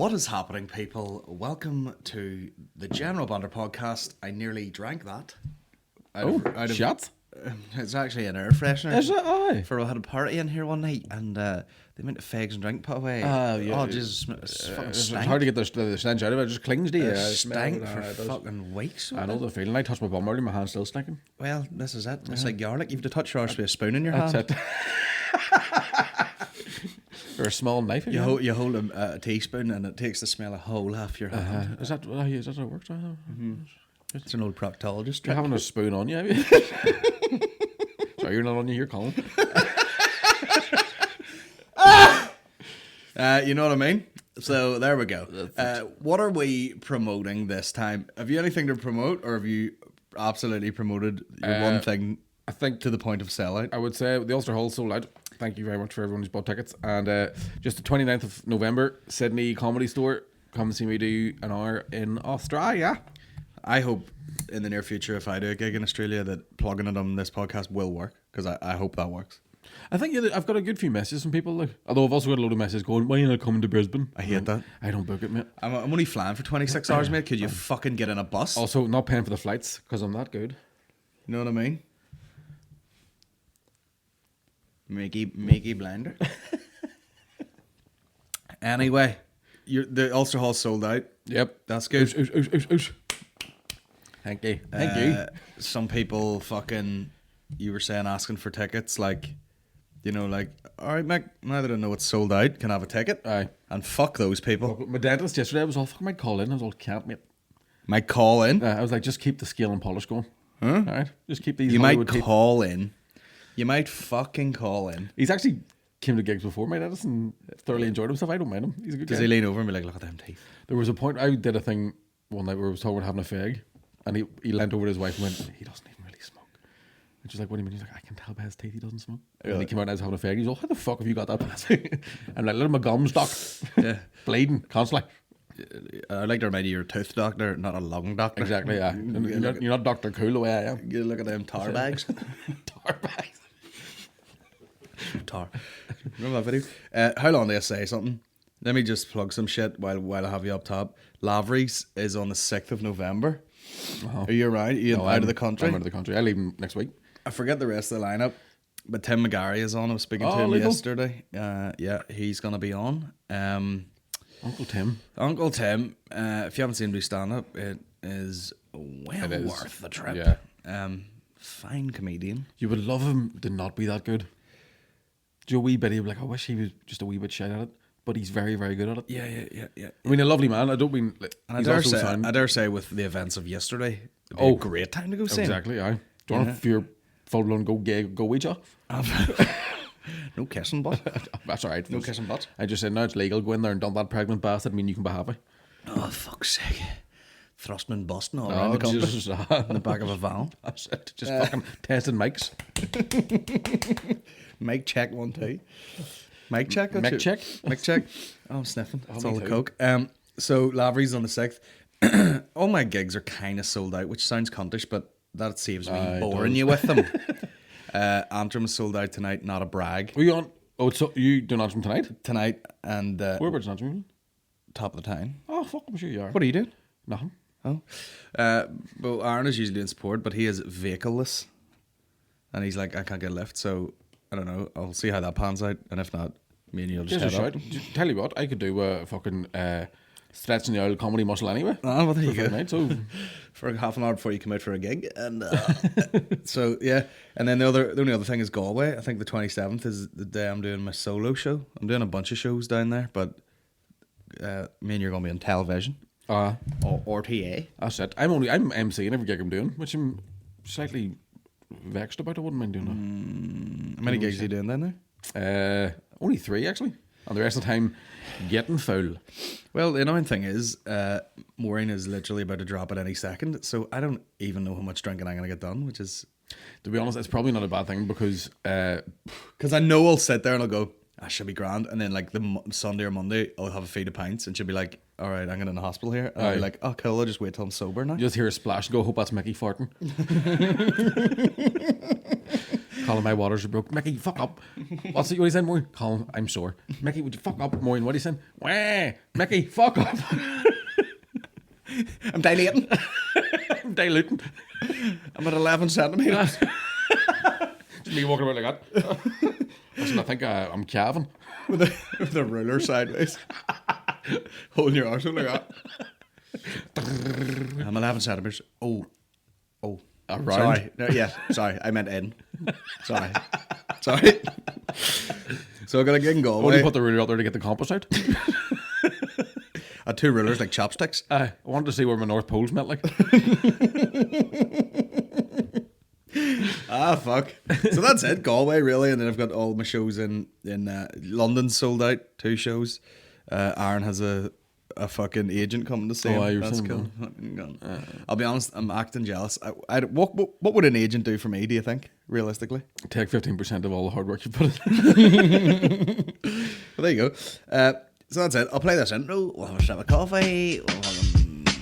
What is happening, people? Welcome to the General Banter Podcast. I nearly drank that. Shot? It's actually an air freshener. Is it? Aye. For we had a party in here one night and they went to Fegs and drink put away. Yeah. Oh, Jesus. It's fucking It's stank. hard to get the stench out of it. It just clings to you. It I stank smell for it. It does. fucking weeks. I know the feeling. I touched my bum earlier, my hand's still stinking. Well, this is it. It's like garlic. You have to touch yours with a spoon in your hand. That's it. Or a small knife. You hold a teaspoon and it takes the smell of whole off your hand. Is that how it works? It's an old proctologist You're trick. having a spoon on you, have you? Sorry, you're not on you here, Colin. You know what I mean? So there we go. What are we promoting this time? Have you anything to promote, or have you absolutely promoted your one thing? I think To the point of sellout. I would say the Ulster Hall sold out. Thank you very much for everyone who's bought tickets. And just the 29th of November, Sydney Comedy Store. Come see me do an hour in Australia. I hope in the near future, if I do a gig in Australia, that plugging it on this podcast will work, because I hope that works. I think I've got a good few messages from people. Like, although I've also got a load of messages going, why are you not coming to Brisbane? I hate that. I don't book it, mate. I'm only flying for 26 hours, mate. Could you fucking get in a bus? Also, not paying for the flights because I'm that good. You know what I mean? Micky Blender. Anyway, the Ulster Hall sold out. Yep. That's good. Oosh. Thank you. Thank you. Some people fucking, you were saying, asking for tickets, like, you know, like, all right, Mick, now that I know it's sold out, can I have a ticket? Aye. And fuck those people. My dentist yesterday was all, fuck, might call in. I was all, can't, mate. Might call in. I was like, just keep the scale and polish going. Huh? All right. Just keep these You Hollywood might teeth. call in. You might fucking call in. He's actually came to gigs before, my dentist, and thoroughly enjoyed himself. I don't mind him. He's a good Does guy. he lean over and be like, look at them teeth? There was a point, I did a thing one night where I was talking about having a fag, and he leant over to his wife and went, he doesn't even really smoke. And she's like, what do you mean? He's like, I can tell by his teeth he doesn't smoke. And Really? he came out and I was having a fag. He's like, how the fuck have you got that bad? I'm like, look at my gums, doc. Yeah. Bleeding, constantly. I'd like to remind you, you're a tooth doctor, not a lung doctor. Exactly, yeah. You're not Dr. Cool the way I am. You look at them tar bags. Tar bags. Tar. Remember that video? How long do I say something? Let me just plug some shit while I have you up top. Lavery's is on the 6th of November. Uh-huh. Are you around? Are you out of the country? I'm out of the country. I leave next week. I forget the rest of the lineup, but Tim McGarry is on. I was speaking to Oh, him legal. yesterday. Yeah, he's going to be on. Uncle Tim. Uncle Tim, if you haven't seen him do stand-up, it is well It is. worth the trip. Yeah. Fine comedian. You would love him to not be that good. Do a wee bit, he'd be like, I wish he was just a wee bit shy at it. But he's very, very good at it. Yeah. I mean, a lovely man. I don't mean... Like, And he's I also dare sound... say with the events of yesterday, it'd be a Oh. great time to go see him. Exactly, aye. Do you want to fear full-blown go gay, go Ouija? No kissing, but That's all right. no kissing, but. I just said, now it's legal. Go in there and dump that pregnant bastard. I mean, you can be happy. Oh, fuck's sake. Thrusting and busting all around the country Jesus. in the back of a van. That's it. Just fucking testing mics. Mic check 1 2. Mic check. that's Mic it. check? Mic check. Oh, I'm sniffing. That's me all the too. coke. So Lavery's on the 6th. All my gigs are kind of sold out, which sounds cuntish, but that saves me It boring does. you with them. Antrim is sold out tonight. Not a brag. Were you on... Oh, so you doing Antrim tonight? Tonight and Whereabouts in Antrim? top of the town. Oh, fuck, I'm sure you are. What are you doing? Nothing. Oh, well, Aaron is usually in support, but he is vehicleless, and he's like, I can't get a lift, so I don't know. I'll see how that pans out, and if not, me and you'll just Just a head up. shout. Tell you what, I could do a fucking stretching the old comedy muscle anyway. Ah, well, there you For go. night, so For half an hour before you come out for a gig, and so yeah. And then the only other thing is Galway. I think the 27th is the day I'm doing my solo show. I'm doing a bunch of shows down there, but me and you're gonna be on television or RTA. that's it. I'm MCing every gig I'm doing, which I'm slightly vexed about. I wouldn't mind doing How many gigs are you doing down there? that. Only 3 actually, and the rest of the time getting full. Well, the annoying thing is, Maureen is literally about to drop at any second, so I don't even know how much drinking I'm going to get done, which is... To be honest, it's probably not a bad thing because Because I know I'll sit there and I'll go, I should be grand, and then like the Sunday or Monday, I'll have a feed of pints, and she'll be like, all right, I'm going in the hospital here. And I'll be Aye. like, oh, cool, I'll just wait till I'm sober now. you just hear a splash and go, hope that's Micky farting. Colin, my waters are broke. Mickey, fuck up. What are you saying, Maureen? Colin, I'm sore. Mickey, would you fuck up? Maureen, what are you saying? Wah! Mickey, fuck up. I'm dilating. I'm diluting. I'm at 11 centimeters. Just me walking around like that. Listen, I think I'm calving. with a ruler sideways. Holding your arse like that. I'm 11 centimeters. Oh. Around. Sorry. No, yeah, sorry. I meant in. Sorry. So I got a gig in Galway. What do you put the ruler out there to get the compass out? I had 2 rulers like chopsticks. I wanted to see where my North Pole's met like. Fuck. So that's it, Galway really, and then I've got all my shows in London sold out, 2 shows. Aaron has a fucking agent coming to see him. You're That's saying cool. I'll be honest, I'm acting jealous. What would an agent do for me, do you think, realistically? Take 15% of all the hard work you put in. Well, there you go. So that's it. I'll play this intro. We'll have a sip of coffee. We'll have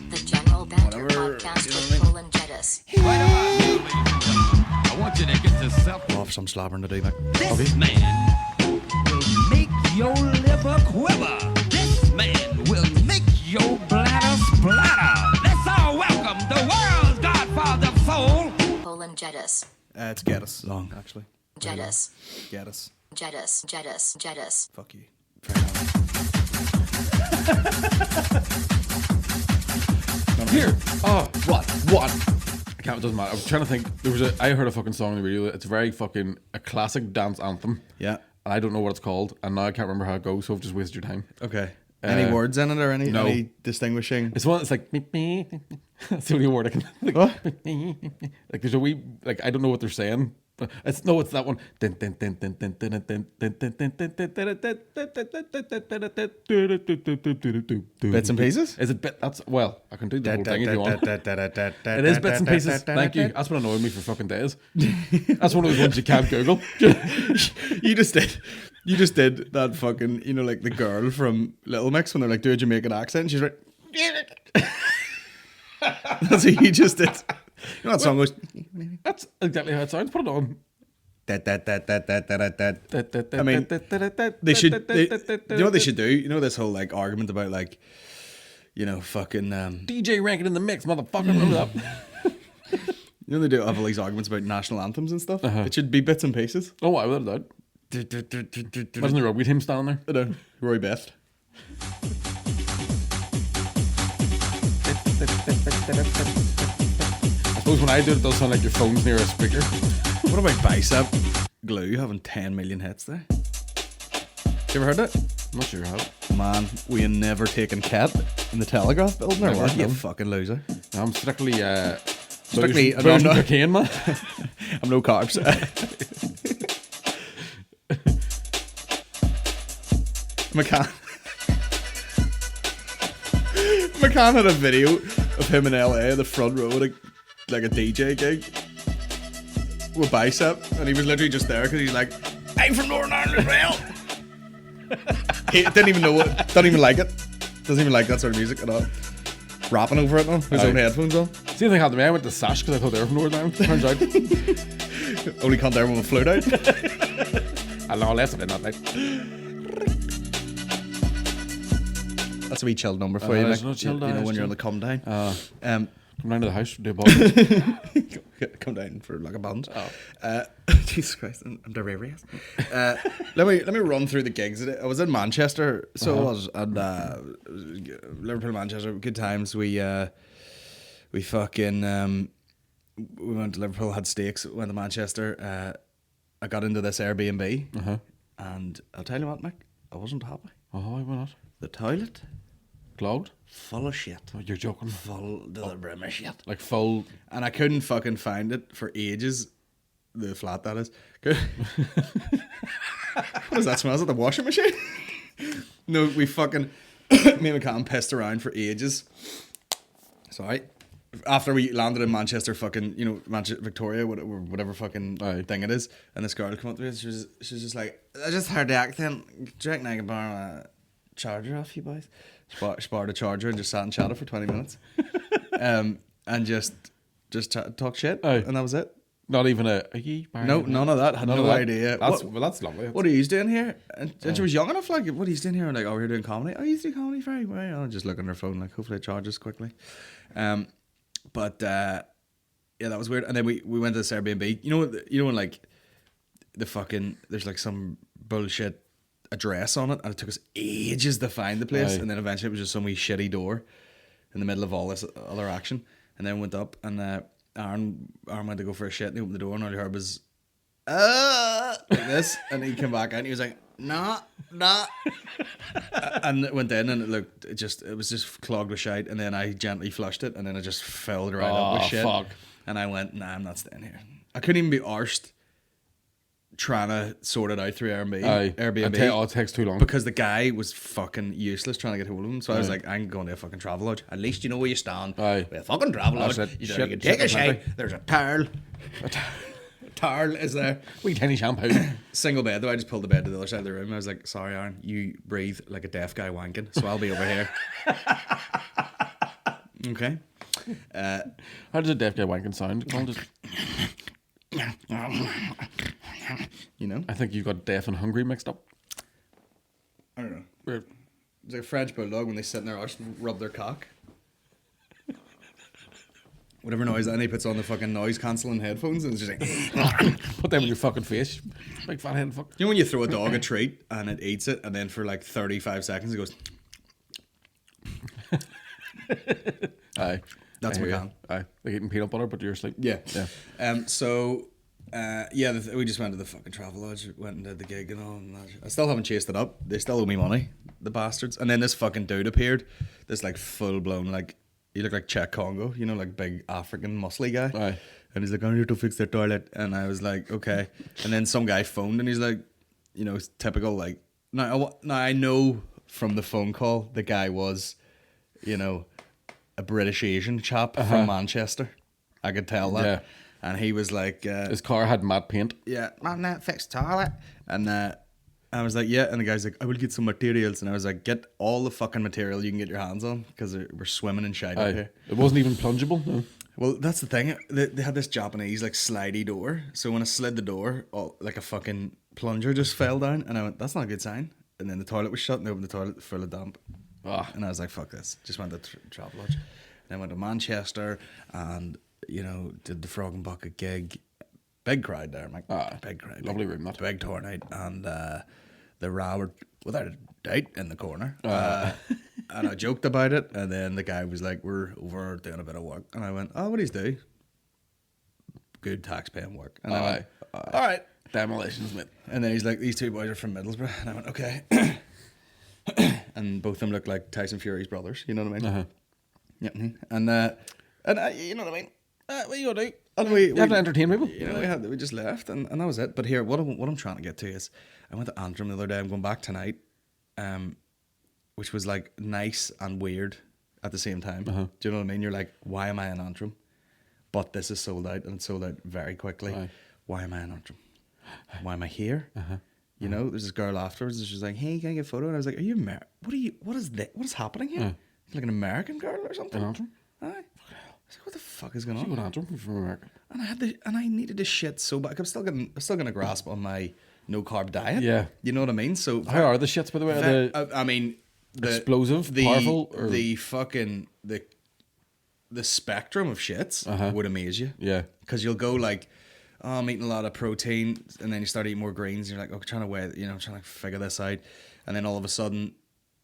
The General Banter whatever, Podcast you know with what I mean? Colin Geddis. Right about now, ladies and gentlemen, I want you to get yourself. We'll have some slobbering to do, mate. This man will make your liver quiver. This man will make your bladder splatter. Let's all welcome the world's godfather of soul. Colin Geddis. It's Geddis. Long, actually. Geddis. Geddis. Geddis. Geddis. Geddis. Fuck you. Fair enough. Here. Oh, what? I can't, it doesn't matter. I was trying to think. I heard a fucking song on the radio. It's very fucking a classic dance anthem. Yeah. And I don't know what it's called, and now I can't remember how it goes, so I've just wasted your time. Okay. Any words in it or no. any distinguishing? It's one that's like that's the only word I can like, What? like there's a wee like I don't know what they're saying. But it's that one. Bits and pieces? Is it bit? That's well, I can do the whole thing if you want. It is bits and pieces. Thank you. That's been annoying me for fucking days. That's one of those ones you can't Google. You just did that fucking, you know, like the girl from Little Mix when they're like, do a Jamaican accent, and she's like, that's what you just did. You know that song goes, That's exactly how it sounds. Put it on. I mean, they should, you know what they should do? You know this whole like argument about like, you know, fucking DJ ranking in the mix, motherfucker. Remember that? you know they do have all these arguments about national anthems and stuff. It should be bits and pieces. Oh, I would have that. Imagine the rugby team standing there. I know, Roy Best. I suppose when I do it, it does sound like your phone's near a speaker. What about Bicep Glue having 10 million hits there? You ever heard that? I'm not sure how. Man, we had never taken Cat in the Telegraph building or Never, what? You no. fucking loser. I'm strictly Strictly, booze and cocaine, man. I'm no carbs. McCann had a video of him in LA in the front row at like a DJ gig with Bicep, and he was literally just there because he's like, I'm from Northern Ireland as well. He didn't even know it, don't even like it, doesn't even like that sort of music at all. Rapping over it now, his own headphones on. See the thing happened to me, I went to Sash because I thought they were from Northern Ireland. Turns out, Only can't there with a flute out. I know less of it that night. That's a wee chill number for you, it's Mick. not chill You know down, when it's you're on the come down. Come down to the house, do a podcast. Come down for like a band. Oh. Jesus Christ, I'm delirious. Let me run through the gigs. I was in Manchester, so I was, and Liverpool, Manchester, good times. We fucking we went to Liverpool, had steaks, went to Manchester. I got into this Airbnb, and I'll tell you what, Mick, I wasn't happy. Oh, why not? The toilet, Clogged? full of shit. Oh, you're joking. Full to the brim of shit. Like full. And I couldn't fucking find it for ages. The flat, that is. What does that smell? Is it the washing machine? No, we fucking... me and McCann pissed around for ages. Sorry. After we landed in Manchester, fucking, you know, Victoria, whatever fucking thing it is, and this girl came up to me, and she was just like, I just heard the accent. Do you reckon I can borrow a charger off you boys? She borrowed a charger and just sat and chatted for 20 minutes. And just talk shit, and that was it. Not even are you married? No, none of that. Had None no of that. idea. That's What- that's lovely. What are you doing here? And she was young enough, like, what are you doing here? And like, oh, we're doing comedy. Oh, you do comedy? Very well. I'll just look on her phone, like, hopefully it charges quickly. But yeah, that was weird. And then we went to this Airbnb. You know when like the fucking there's like some bullshit address on it, and it took us ages to find the place, Aye. and then eventually it was just some wee shitty door in the middle of all this other action, and then went up, and Aaron went to go for a shit, and he opened the door, and all he heard was like this, and he came back out, and he was like, nah, and it went in, and it was just clogged with shite, and then I gently flushed it, and then it just filled right up with shit. Fuck. And I went, nah, I'm not staying here. I couldn't even be arsed trying to sort it out through Airbnb. It takes too long. Because the guy was fucking useless trying to get hold of him. So I was like, I'm going to a fucking travel lodge. At least you know where you stand. Aye. With a fucking travel lodge. That's it. You Shit, can take a shit, shite. plenty. There's a towel. A towel is there. Wee tiny shampoo. Single bed though. I just pulled the bed to the other side of the room. I was like, sorry, Aaron, you breathe like a deaf guy wanking. So I'll be over here. Okay. How does a deaf guy wanking sound? Colin, just, You know? I think you've got deaf and hungry mixed up. I don't know. Weird. It's like a French bulldog when they sit in their arse and rub their cock. Whatever noise, and he puts on the fucking noise cancelling headphones and it's just like. Put them in your fucking face. Big fat head fuck. You know when you throw a dog a treat and it eats it, and then for like 35 seconds it goes. Aye. That's I hear McCann. you. Aye. Like eating peanut butter, but you're asleep. Yeah. Yeah. We just went to the fucking travel lodge, went and did the gig and all. And that. I still haven't chased it up. They still owe me money, the bastards. And then this fucking dude appeared, this like full blown like. He looked like Czech Congo, you know, like big African muscly guy. Aye. And he's like, I need to fix their toilet. And I was like, okay. And then some guy phoned and he's like, you know, typical like. Now I know from the phone call the guy was, you know, a British Asian chap from Manchester. I could tell that. Yeah. And he was like, His car had matte paint. yeah, man, that fixed toilet. And I was like, yeah. And the guy's like, I will get some materials. And I was like, get all the fucking material you can get your hands on because we're swimming in shite out Aye. here. It wasn't even plungeable. No. Well, that's the thing. They had this Japanese like slidey door. So when I slid the door, like a fucking plunger just fell down. And I went, that's not a good sign. And then the toilet was shut and they opened the toilet full of damp. Ah. And I was like, fuck this. Just went to travel lodge. Then went to Manchester and, you know, did the Frog and Bucket gig. Big crowd there, Mike. Big crowd. Lovely room, that. Big tour night. And the row were without a doubt in the corner. And I joked about it. And then the guy was like, we're over doing a bit of work. And I went, oh, what do you do? Good tax paying work. And I went, all right. Demolitions, mate. And then he's like, these two boys are from Middlesbrough. And I went, okay. And both of them look like Tyson Fury's brothers. You know what I mean? Uh-huh. Yeah. And you know what I mean? What you gonna do? And You have to entertain people. You know, we just left, and that was it. But here, what I'm trying to get to is, I went to Antrim the other day. I'm going back tonight, which was like nice and weird at the same time. Uh-huh. Do you know what I mean? You're like, why am I in Antrim? But this is sold out, and it's sold out very quickly. Aye. Why am I in Antrim? Why am I here? You know, there's this girl afterwards, and she's like, "Hey, can I get a photo?" And I was like, "Are you What is that? What is happening here? Yeah. Like an American girl or something?" In Antrim? Aye. I was like, "What the fuck is going You on?" go to Antrim from America. And I needed to shit so bad. I'm still getting a grasp on my no carb diet. Yeah. You know what I mean? So How are the shits, by the way? Are they I mean, explosive, powerful, or? the fucking the spectrum of shits would amaze you. Yeah. Because you'll go like, oh, I'm eating a lot of protein, and then you start eating more greens, and you're like, oh, trying to figure this out, and then all of a sudden,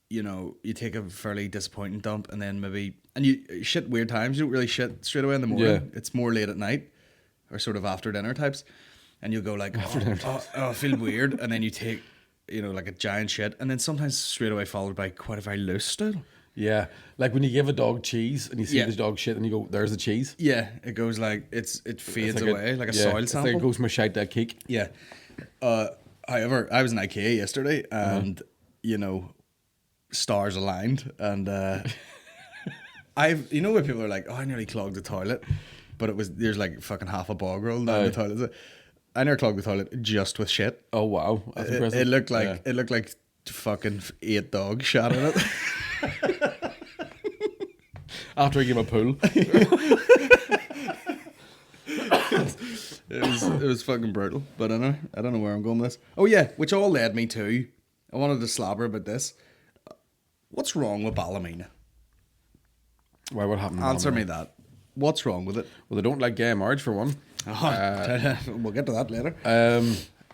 you know, you take a fairly disappointing dump, and then you shit weird times. You don't really shit straight away in the morning. Yeah. It's more late at night, or sort of after dinner types, and you'll go like, I feel weird, and then you take, you know, like a giant shit, and then sometimes straight away followed by quite a very loose stool. Yeah. Like when you give a dog cheese and you see Yeah. the dog shit and you go, there's the cheese. Yeah, it goes like it fades It's like away like a soil it's sample. like it goes from a shite to a cake. Yeah. However, I was in IKEA yesterday, and you know, stars aligned, and you know where people are like, oh, I nearly clogged the toilet, but there's like fucking half a bog roll down the toilet. I nearly clogged the toilet just with shit. Oh wow, that's impressive. It looked like fucking 8 dogs shot in it. After I gave a pool. was fucking brutal. But anyway, I don't know where I'm going with this. Oh yeah, which all led me to, I wanted to slobber about this. What's wrong with Ballymena? Why? What happened? Answer me that. What's wrong with it? Well, they don't like gay marriage for one. We'll get to that later.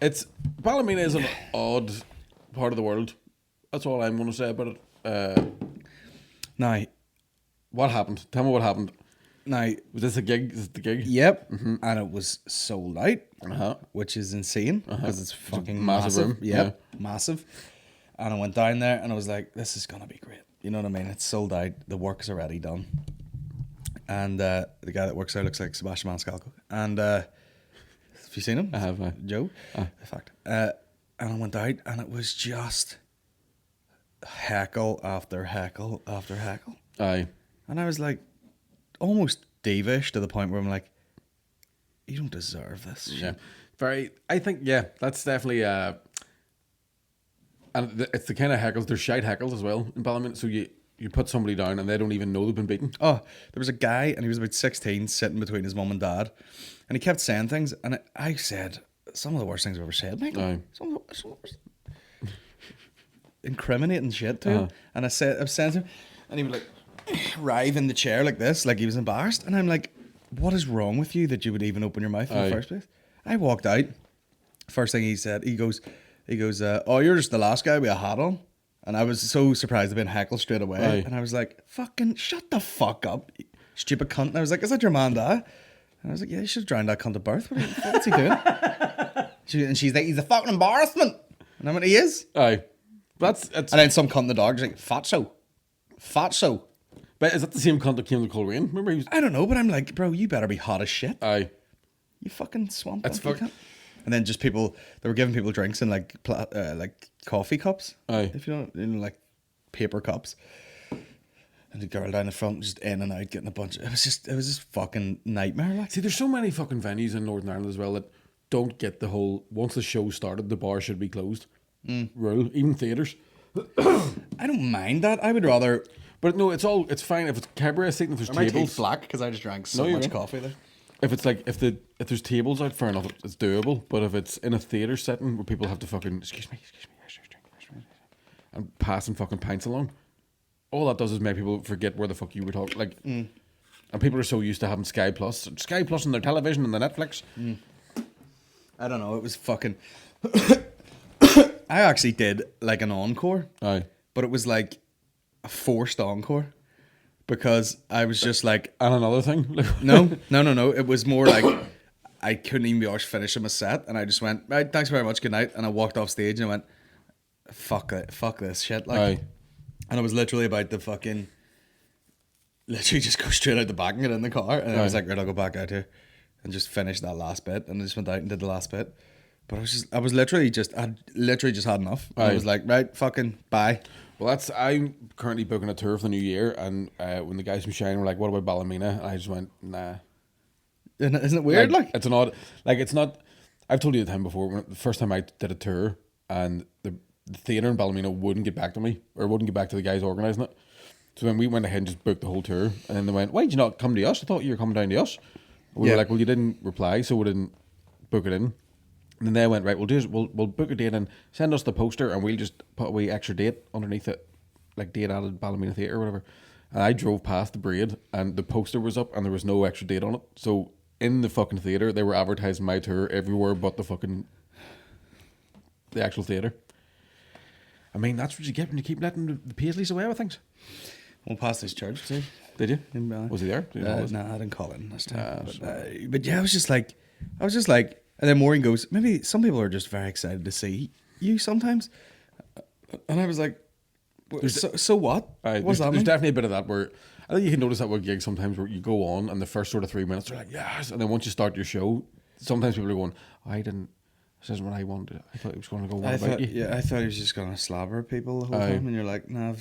It's Ballymena is an odd part of the world. That's all I'm going to say about it. Now, what happened? Tell me what happened. Now, Was this a gig? Is it the gig? yep, and it was sold out, Uh-huh. which is insane because it's fucking massive massive. room, Yep, massive. And I went down there and I was like, "This is gonna be great." You know what I mean? It's sold out. The work's already done. And the guy that works there looks like Sebastian Maniscalco. And have you seen him? I have. Joe. In fact, and I went out and it was just heckle after heckle after heckle. Aye. And I was like, almost divish to the point where I'm like, you don't deserve this. Yeah. Very. I think. Yeah. That's definitely. And it's the kind of heckles. There's shite heckles as well in Ballymena. So you put somebody down and they don't even know they've been beaten. Oh, there was a guy and he was about 16 sitting between his mum and dad. And he kept saying things. And I said some of the worst things I've ever said, Michael. Aye. Some of the worst. Incriminating shit to him. And I was saying to him, and he would like writhe in the chair like this, like he was embarrassed. And I'm like, what is wrong with you that you would even open your mouth in the first place? I walked out. First thing he said, he goes, oh, you're just the last guy with a hat on. And I was so surprised to being heckled straight away. Aye. And I was like, fucking shut the fuck up, you stupid cunt. And I was like, is that your man, Dad? And I was like, yeah, you should have drowned that cunt at birth. What's he doing? And she's like, he's a fucking embarrassment. And I went, he is. Aye. That's. And then some cunt in the dog's like, fatso. But is that the same cunt that came to Coleraine? Remember he was. I don't know, but I'm like, bro, you better be hot as shit. Aye. You fucking swamp. That's dog, you cunt. And then just people, they were giving people drinks in like coffee cups. Aye. If you don't, like paper cups. And the girl down the front just in and out getting a bunch. It was just fucking nightmare. Like, See, there's so many fucking venues in Northern Ireland as well that don't get the whole once the show started, the bar should be closed rule. Even theatres. I don't mind that. I would rather. But no, it's fine if it's cabaret seating. If there's tables, black because I just drank so No, you much won't. coffee there. if it's like if there's tables out, fair enough, it's doable. But if it's in a theatre setting where people have to fucking excuse me, and passing fucking pints along, all that does is make people forget where the fuck you were talking. Like, and people are so used to having Sky Plus on their television and the Netflix. I don't know. It was fucking. I actually did like an encore. Aye. But it was like a forced encore because I was just like, And another thing. no. It was more like I couldn't even be arsed finishing my set, and I just went, right, thanks very much, good night, and I walked off stage and I went, fuck it, fuck this shit, like, Aye. and I was literally about to fucking literally just go straight out the back and get in the car, and I was Aye. like, right, I'll go back out here and just finish that last bit, and I just went out and did the last bit. But I had literally just had enough. And I Aye. was like, right, fucking bye. Well, I'm currently booking a tour for the new year, and when the guys from Shine were like, "What about Ballymena?" I just went, "Nah." Isn't it weird? Like, it's an odd, like it's not. I've told you the time before. When the first time I did a tour, and the theatre in Ballymena wouldn't get back to me, or wouldn't get back to the guys organising it. So then we went ahead and just booked the whole tour, and then they went, "Why did you not come to us? I thought you were coming down to us." We were like, "Well, you didn't reply, so we didn't book it in." And then they went, right, we'll book a date and send us the poster, and we'll just put a wee extra date underneath it, like date added Ballymena Theatre or whatever. And I drove past the parade, and the poster was up, and there was no extra date on it. So in the fucking theatre, they were advertising my tour everywhere but the actual theatre. I mean, that's what you get when you keep letting the Paisleys away with things. we'll pass this church too. Did you? In Ballymena. Was he there? Did you know it was- No, I didn't call in this time. But yeah, I was just like, and then Maureen goes, maybe some people are just very excited to see you sometimes. And I was like, so what? What's that There's mean? definitely a bit of that where I think you can notice that with gigs sometimes where you go on and the first sort of 3 minutes they're like, yes, and then once you start your show, sometimes people are going, this isn't what I wanted. I thought he was going to go on about you. Yeah, I thought he was just going to slobber people the whole Aye. time. And you're like, no,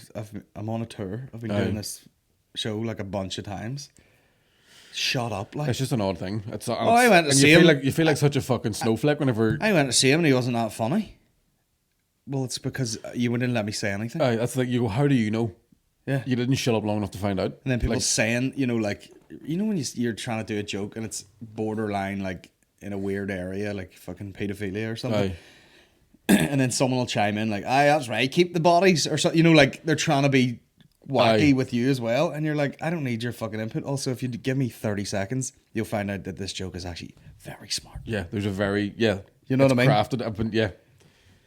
I'm on a tour. I've been doing this show like a bunch of times. Shut up, like. It's just an odd thing. I went to and see you feel him. like you feel like such a fucking snowflake whenever. I went to see him and he wasn't that funny. Well, it's because you wouldn't let me say anything. That's like you go. How do you know? Yeah. You didn't shut up long enough to find out. And then people Like, saying, like, when you're trying to do a joke and it's borderline like in a weird area, like fucking pedophilia or something. Aye. And then someone will chime in like, aye, that's right, keep the bodies, or something. You know, like they're trying to be wacky Aye. with you as well. And you're like, I don't need your fucking input. Also, if you give me 30 seconds, you'll find out that this joke is actually very smart. Yeah, there's a very, yeah. You know what I mean? Crafted, yeah.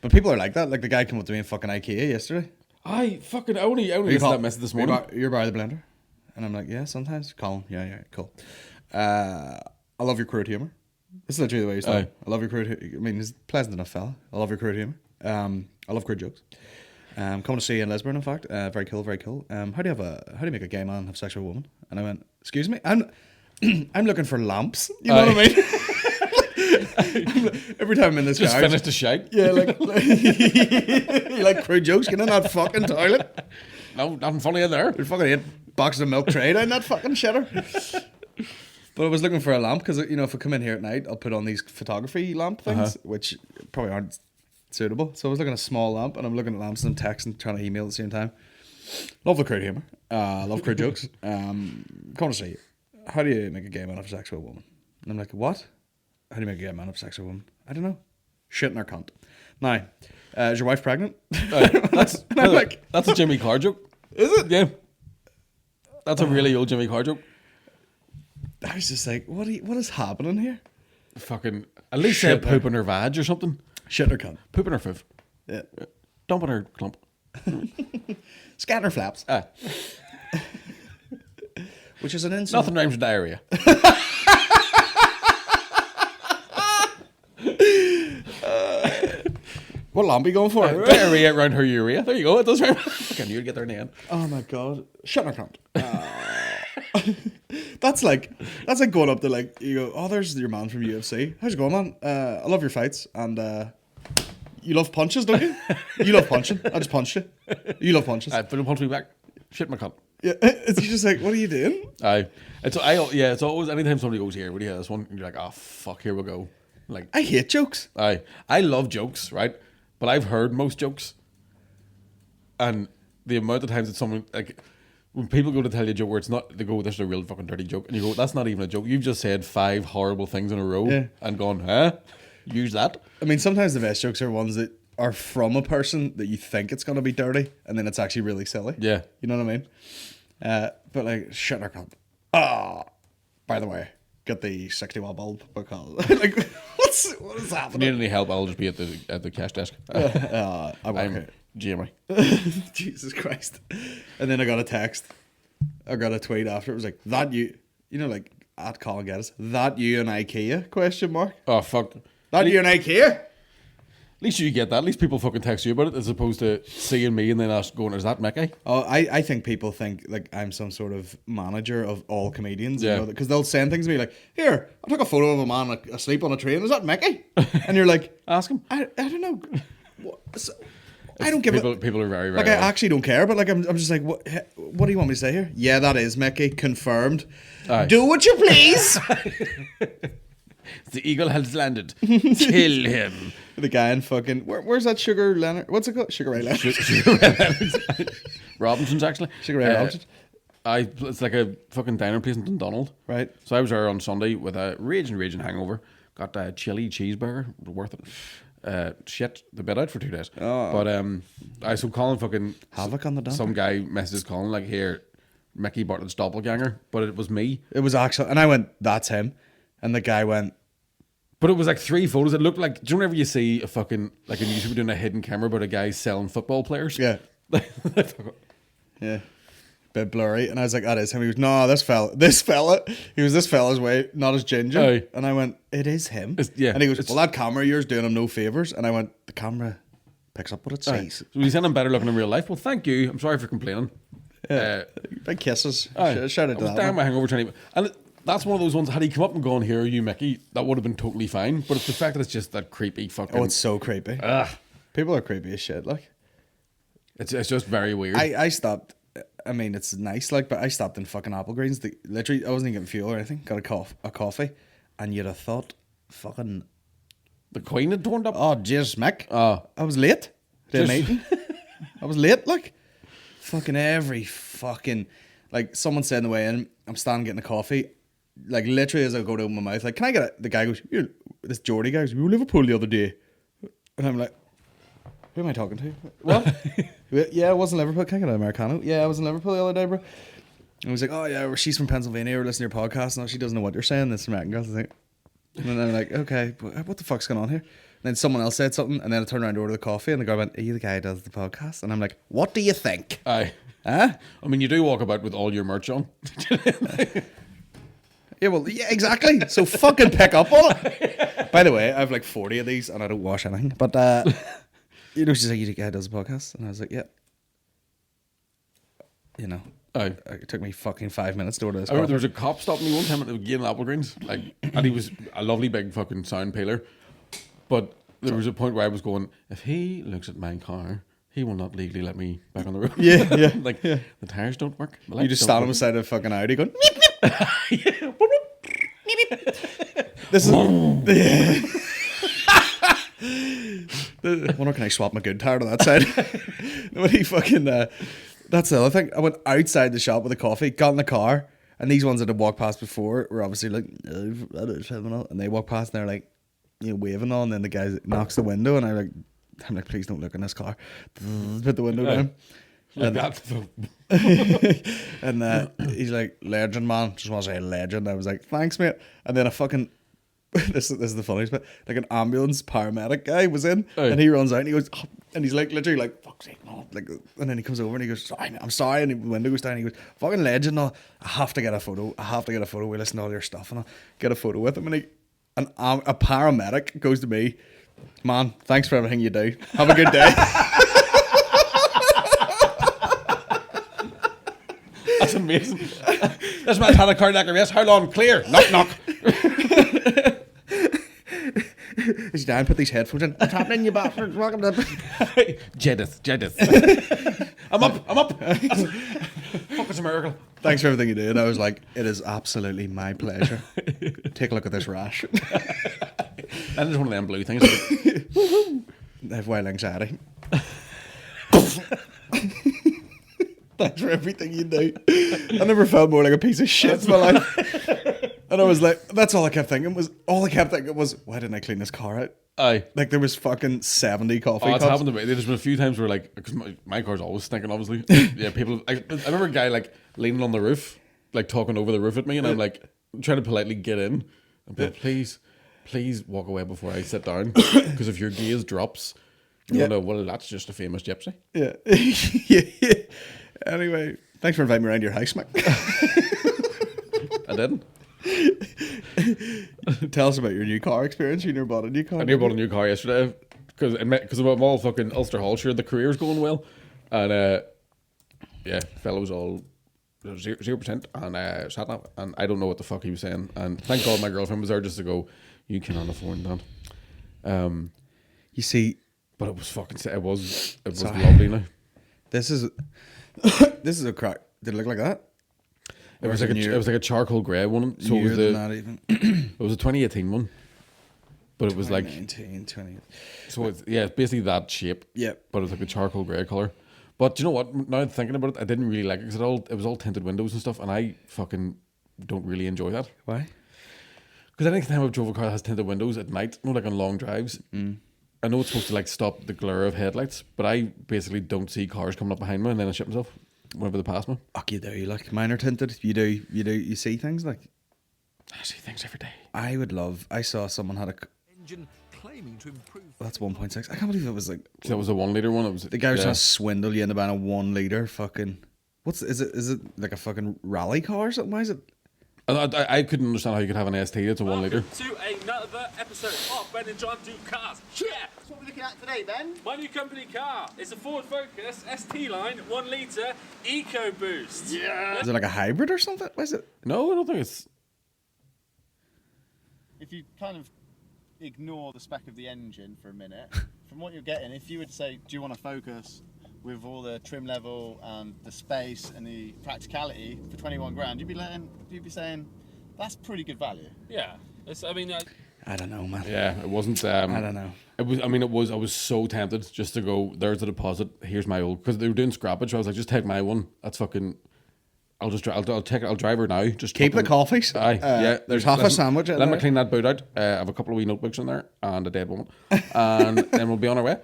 But people are like that. Like the guy came up to me in fucking IKEA yesterday. I only listened to that message this morning. You're by the blender? And I'm like, yeah, sometimes. Colin, yeah, cool. I love your crude humor. This is literally the way you start. Aye. I love your crude. I mean, he's a pleasant enough fella. I love your crude humor. I love crude jokes. Coming to see you in Lisbon, in fact. Very cool, very cool. How do you make a gay man have sex with a woman? And I went, excuse me, I'm looking for lamps. You know what I mean? Every time I'm in this Just garage, finished the shite. yeah, like you like crude jokes. Get in that fucking toilet. No, nothing funny in there. There's fucking 8 boxes of milk tray down that fucking shitter. But I was looking for a lamp because, you know, if I come in here at night, I'll put on these photography lamp things, which probably aren't suitable. So I was looking at a small lamp, and I'm looking at lamps and I'm texting, trying to email at the same time. Love the crude humor. Love crude jokes. Come to see you. How do you make a gay man have sex with a woman? And I'm like, what? How do you make a gay man have sex with a woman? I don't know. Shit in her cunt. Now, is your wife pregnant? That's And I'm like, that's a Jimmy Carr joke. is it? Yeah. That's a really old Jimmy Carr joke. I was just like, what is happening here? Fucking, at least say Shit poop in her vag or something. Shit in her cunt. Poop in her fifth. Yeah. Dump in her clump. Scatter flaps. Ah, Which is an insult. nothing rhymes with diarrhea. What lamp are you going for? Diarrhea around her urea. There you go. It does rhyme. Fucking, you'd get there in the end. Oh my god. Shut her cunt. That's like going up to like, you go, oh, there's your man from UFC. How's it going, man? I love your fights, and you love punches, don't you? You love punching. I just punched you. You love punches. But don't punch me back. Shit my cunt. Yeah, it's just like, what are you doing? It's always anytime somebody goes here, what do you hear this one? And you're like, oh fuck, here we go. Like, I hate jokes. I love jokes, right? But I've heard most jokes, and the amount of times that someone, like, when people go to tell you a joke where it's not, they go, this is a real fucking dirty joke, and you go, that's not even a joke. You've just said 5 horrible things in a row and gone, huh? Use that. I mean, sometimes the best jokes are ones that are from a person that you think it's going to be dirty, and then it's actually really silly. Yeah. You know what I mean? But like, shit in her cunt. Ah, by the way, get the 60-watt bulb, because like, what is If you need happening? any help, I'll just be at the cash desk. I work I'm here. Jamie. Jesus Christ. And then I got a text. I got a tweet after. It was like, that you know, like, at Colin Geddis, that you in IKEA, question mark. Oh fuck. That you in IKEA? At least you get that. At least people fucking text you about it as opposed to seeing me and then us going, is that Micky? Oh, I think people think like I'm some sort of manager of all comedians. Yeah. You know, because they'll send things to me like, here, I took a photo of a man asleep on a train. Is that Micky? And you're like, Ask him. I don't know. I don't give People, a... people are very, very Like, I odd. actually don't care, but like, I'm just like, what do you want me to say here? Yeah, that is Micky. Confirmed. Aye. Do what you please. The eagle has landed. Kill him. The guy in fucking... Where's that Sugar Leonard? What's it called? Sugar Ray Leonard. Robinson's actually. Sugar Ray Robinsons. It's like a fucking diner place in Dundonald. Right. So I was there on Sunday with a raging hangover. Got a chili cheeseburger. Worth it. Shit the bed out for 2 days. Oh. But so Colin fucking... Havoc on the dump. Some guy messages Colin like, here, Micky Bartlett's doppelganger. But it was me. It was actually... And I went, that's him. And the guy went... But it was like 3 photos. It looked like, do you know whenever you see a fucking, like a YouTuber doing a hidden camera about a guy selling football players? Yeah. Yeah. Bit blurry. And I was like, that is him. He was, no, this fella, he was this fella's way, not as ginger. Aye. And I went, it is him. Yeah. And he goes, well, that camera of yours doing him no favours. And I went, the camera picks up what it Aye. says. So we sent him better looking in real life. Well, thank you. I'm sorry for complaining. Big kisses. Aye. Shout out I to was that. down my man. hangover trying to... And that's one of those ones, had he come up and gone, here are you, Micky, that would have been totally fine. But it's the fact that it's just that creepy fucking... Oh, it's so creepy. People are creepy as shit, like. It's just very weird. I stopped. I mean, it's nice, like, but I stopped in fucking Applegreens. Literally, I wasn't even getting fuel or anything. Got a coffee, and you'd have thought, fucking, The Queen had turned up. oh, jeez, Mick. Oh. I was late to a Just- meeting. I was late, like, fucking every fucking, like, someone said on the way in, I'm standing getting a coffee. like literally as I go to open my mouth, like, can I get it? The guy goes, this Geordie guy goes, we were Liverpool the other day. And I'm like, who am I talking to? What? Yeah, I was in Liverpool. Can I get an Americano? Yeah, I was in Liverpool the other day, bro. And I was like, oh yeah, she's from Pennsylvania. We're listening to your podcast. And she doesn't know what you're saying. This American girl. And then I'm like, okay, what the fuck's going on here? And then someone else said something, and then I turned around to order the coffee, and the guy went, are you the guy who does the podcast? And I'm like, what do you think? Aye. Huh? I mean, you do walk about with all your merch on. Yeah, well, yeah, exactly. So fucking pick up on it. By the way, I have like 40 of these, and I don't wash anything. But, she's like, you the guy who does the podcast? And I was like, yeah. Aye. It took me fucking 5 minutes to order this I remember coffee. there was a cop stopped me one time at the gate in Apple Greens, and he was a lovely big fucking sound peeler. But there was a point where I was going, if he looks at my car, he will not legally let me back on the road. Yeah. The tires don't work. The You lights just don't stand work. beside a fucking Audi going, this is... I wonder, can I swap my good tire to that side? Nobody fucking... that's the other thing. I went outside the shop with a coffee, got in the car, and these ones that had walked past before were obviously like, and they walk past and they're like, waving on, and then the guy knocks the window, and I'm like, please don't look in this car. Put the window down. Like that. And he's like, legend, man. Just want to say legend. I was like, thanks, mate. And then a fucking, this is the funniest bit, like an ambulance paramedic guy was in, and he runs out and he goes, oh, and he's like, literally like, fuck's sake, no. Like, and then he comes over and he goes, sorry, I'm sorry. And the window goes down and he goes, fucking legend, no. I have to get a photo. We listen to all your stuff and I'll get a photo with him. And a paramedic goes to me, man, thanks for everything you do. Have a good day. That's amazing. This man's had a cardiac arrest. How long? Clear. Knock, knock. He's down, put these headphones in. What's happening, you bastards? Welcome to Geddis. I'm up. Fuck, it's a miracle. Thanks for everything you do. And I was like, it is absolutely my pleasure. Take a look at this rash. That is one of them blue things. I have wild anxiety. Thanks for everything you do. I never felt more like a piece of shit in my life. And I was like, that's all I kept thinking was, why didn't I clean this car out? Aye. Like there was fucking 70 coffee Oh, cups. it's happened to me. There's been a few times where like, because my car's always stinking, obviously. Yeah, people. I remember a guy like leaning on the roof, like talking over the roof at me, and I'm like trying to politely get in. I'm like, please walk away before I sit down, because if your gaze drops, you'll know. Well, that's just a famous gypsy. Yeah. Yeah. Anyway, thanks for inviting me around your house, Mick. I didn't. Tell us about your new car experience. You never bought a new car. I nearly bought a new car yesterday because I'm all fucking Ulster Hall sure the career's going well, and fellow was all 0% and sat up, and I don't know what the fuck he was saying, and thank God my girlfriend was there just to go, you cannot afford that. You see, but it was fucking it was lovely now. this is a crack. Did it look like that? It was like a charcoal grey one. So it was not even. it was a 2018 one, but it was like 19, 20. so it's basically that shape. Yeah, but it was like a charcoal grey color. But do you know what? Now I'm thinking about it, I didn't really like it because it was all tinted windows and stuff, and I fucking don't really enjoy that. Why? Because any time I've drove a car that has tinted windows at night, like on long drives, I know it's supposed to like stop the glare of headlights, but I basically don't see cars coming up behind me, and then I shit myself whenever they pass me. Fuck you do. Like mine are tinted. You see things like. I see things every day. I saw someone had a. Engine claiming to improve. That's 1.6. I can't believe it was like. So that was a 1 litre one. It was The guy was trying to swindle you into buying a 1 litre fucking. Is it like a fucking rally car or something? Why is it? I couldn't understand how you could have an ST. It's a 1 litre. To another episode of Ben and John Do Cars. Yeah! That's what we're looking at today, Ben. My new company car is a Ford Focus ST line 1 litre EcoBoost. Yeah! Is it like a hybrid or something? What is it? No, I don't think it's. If you kind of ignore the spec of the engine for a minute, from what you're getting, if you would say, do you want a Focus with all the trim level and the space and the practicality for 21 grand, you'd be saying, that's pretty good value. Yeah. I don't know, man. Yeah, it wasn't. I don't know. It was. I mean, it was. I was so tempted just to go. There's the deposit. Here's my old, because they were doing scrappage. I was like, just take my one. That's fucking I'll just I'll drive her now. Just Keep the coffees. Aye, yeah. There's half a sandwich in Let me there. clean that boot out. I have a couple of wee notebooks in there and a dead woman, and then we'll be on our way.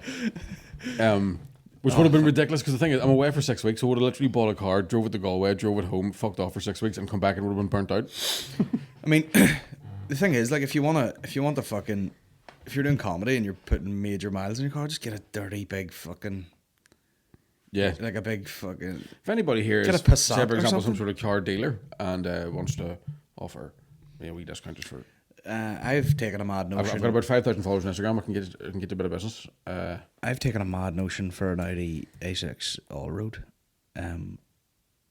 Which would have been ridiculous because the thing is, I'm away for 6 weeks, so I would have literally bought a car, drove it to Galway, drove it home, fucked off for 6 weeks, and come back and would have been burnt out. I mean, the thing is, like, if you're doing comedy and you're putting major miles in your car, just get a dirty big fucking, Yeah. like a big fucking. If anybody here Get is, a Passat say for or example, some something. sort of car dealer and wants to offer me a wee discount just for. I've taken a mad notion. I've got about 5,000 followers on Instagram. I can get a bit of business. I've taken a mad notion for an Audi A6 all road.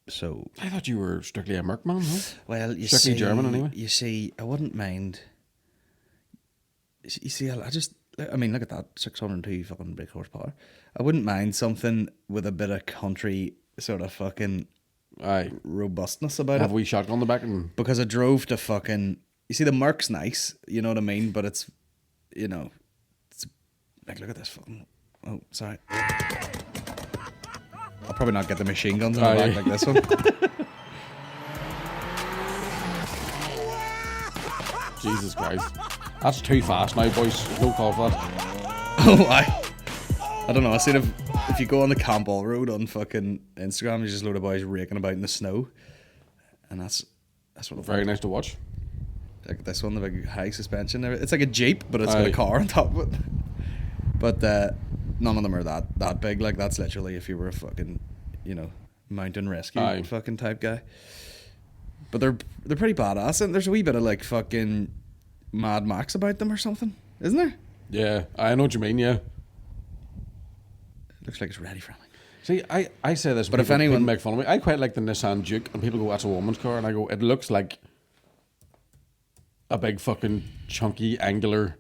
So I thought you were strictly a Merc man, huh? well, you Strictly see, German anyway. You see, I wouldn't mind. You see, I mean, look at that, 602 fucking brake horsepower. I wouldn't mind something with a bit of country sort of fucking Aye. robustness about Have it. a wee shotgun on the back and. Because I drove to fucking. You see, the Merc's nice, you know what I mean? But it's, you know, it's like, look at this fucking. Oh, sorry. I'll probably not get the machine guns in the back like this one. Jesus Christ. That's too fast now, boys. There's no call for that. Oh, I don't know. I seen if you go on the Campbell Road on fucking Instagram, there's just a load of boys raking about in the snow, and that's what. Very nice to watch. Like this one, the big high suspension. It's like a Jeep, but it's got Aye. a car on top of it. But none of them are that big. Like that's literally if you were a fucking, you know, mountain rescue Aye. fucking type guy. But they're pretty badass, and there's a wee bit of like fucking Mad Max about them or something, isn't there? Yeah, I know what you mean, yeah. Looks like it's ready for me. See, I say this, But if people anyone- make fun of me, I quite like the Nissan Duke, and people go, that's a woman's car, and I go, it looks like a big fucking chunky, angular.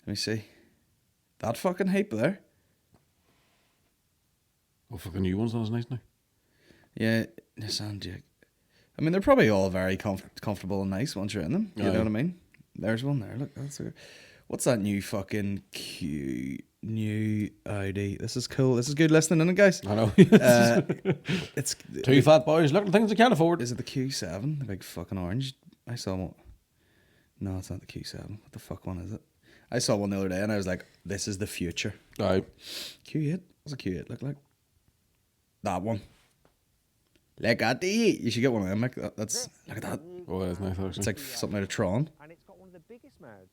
Let me see. That fucking hype there. Oh, fucking new one's not as nice now. Yeah, Nissan Duke. I mean, they're probably all very comfortable and nice once you're in them. You Aye. know what I mean? There's one there. Look, what's that new fucking new Audi? This is cool. This is good listening, isn't it, guys? I know. It's Two fat boys looking at things they can't afford. Is it the Q7? The big fucking orange? I saw one. No, it's not the Q7. What the fuck one is it? I saw one the other day and I was like, this is the future. Aye. Q8? What's a Q8 look like? That one. Look at the. You should get one of them. Like that. That's look at that. Oh, that's nice, actually. It's like something out of Tron. And it's got one of the biggest mouths.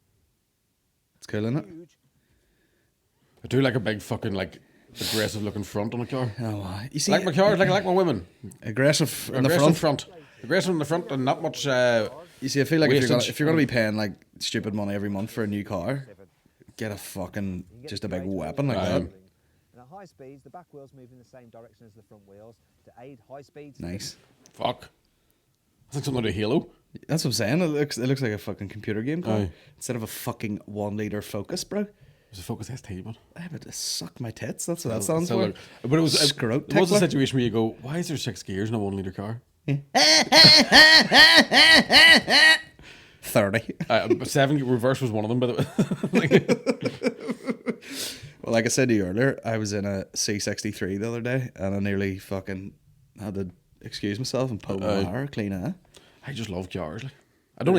It's cool, isn't it? Huge. I do like a big fucking, like, aggressive looking front on a car. Oh, wow. You see, Like my cars, like my women. aggressive in the Aggressive front. Aggressive in the front and not much. You see, I feel like Wastage. if you're gonna be paying like stupid money every month for a new car, get a fucking just a big weapon like that. Aye. And at high speeds, the back wheels move in the same direction as the front wheels to aid high speeds. Nice. Fuck. I think something like a Halo. That's what I'm saying. It looks like a fucking computer game car Aye. instead of a fucking 1 liter Focus, bro. It was a Focus ST, man. I would just suck my tits. That's what that stands So for. look, but it was Scrote it was a tickler. situation where you go, why is there 6 gears in a 1 liter car? 30. 7 reverse was one of them, by the way. Well, like I said to you earlier, I was in a C63 the other day, and I nearly fucking had to excuse myself and pull my hair clean out. I just love cars. Like. I don't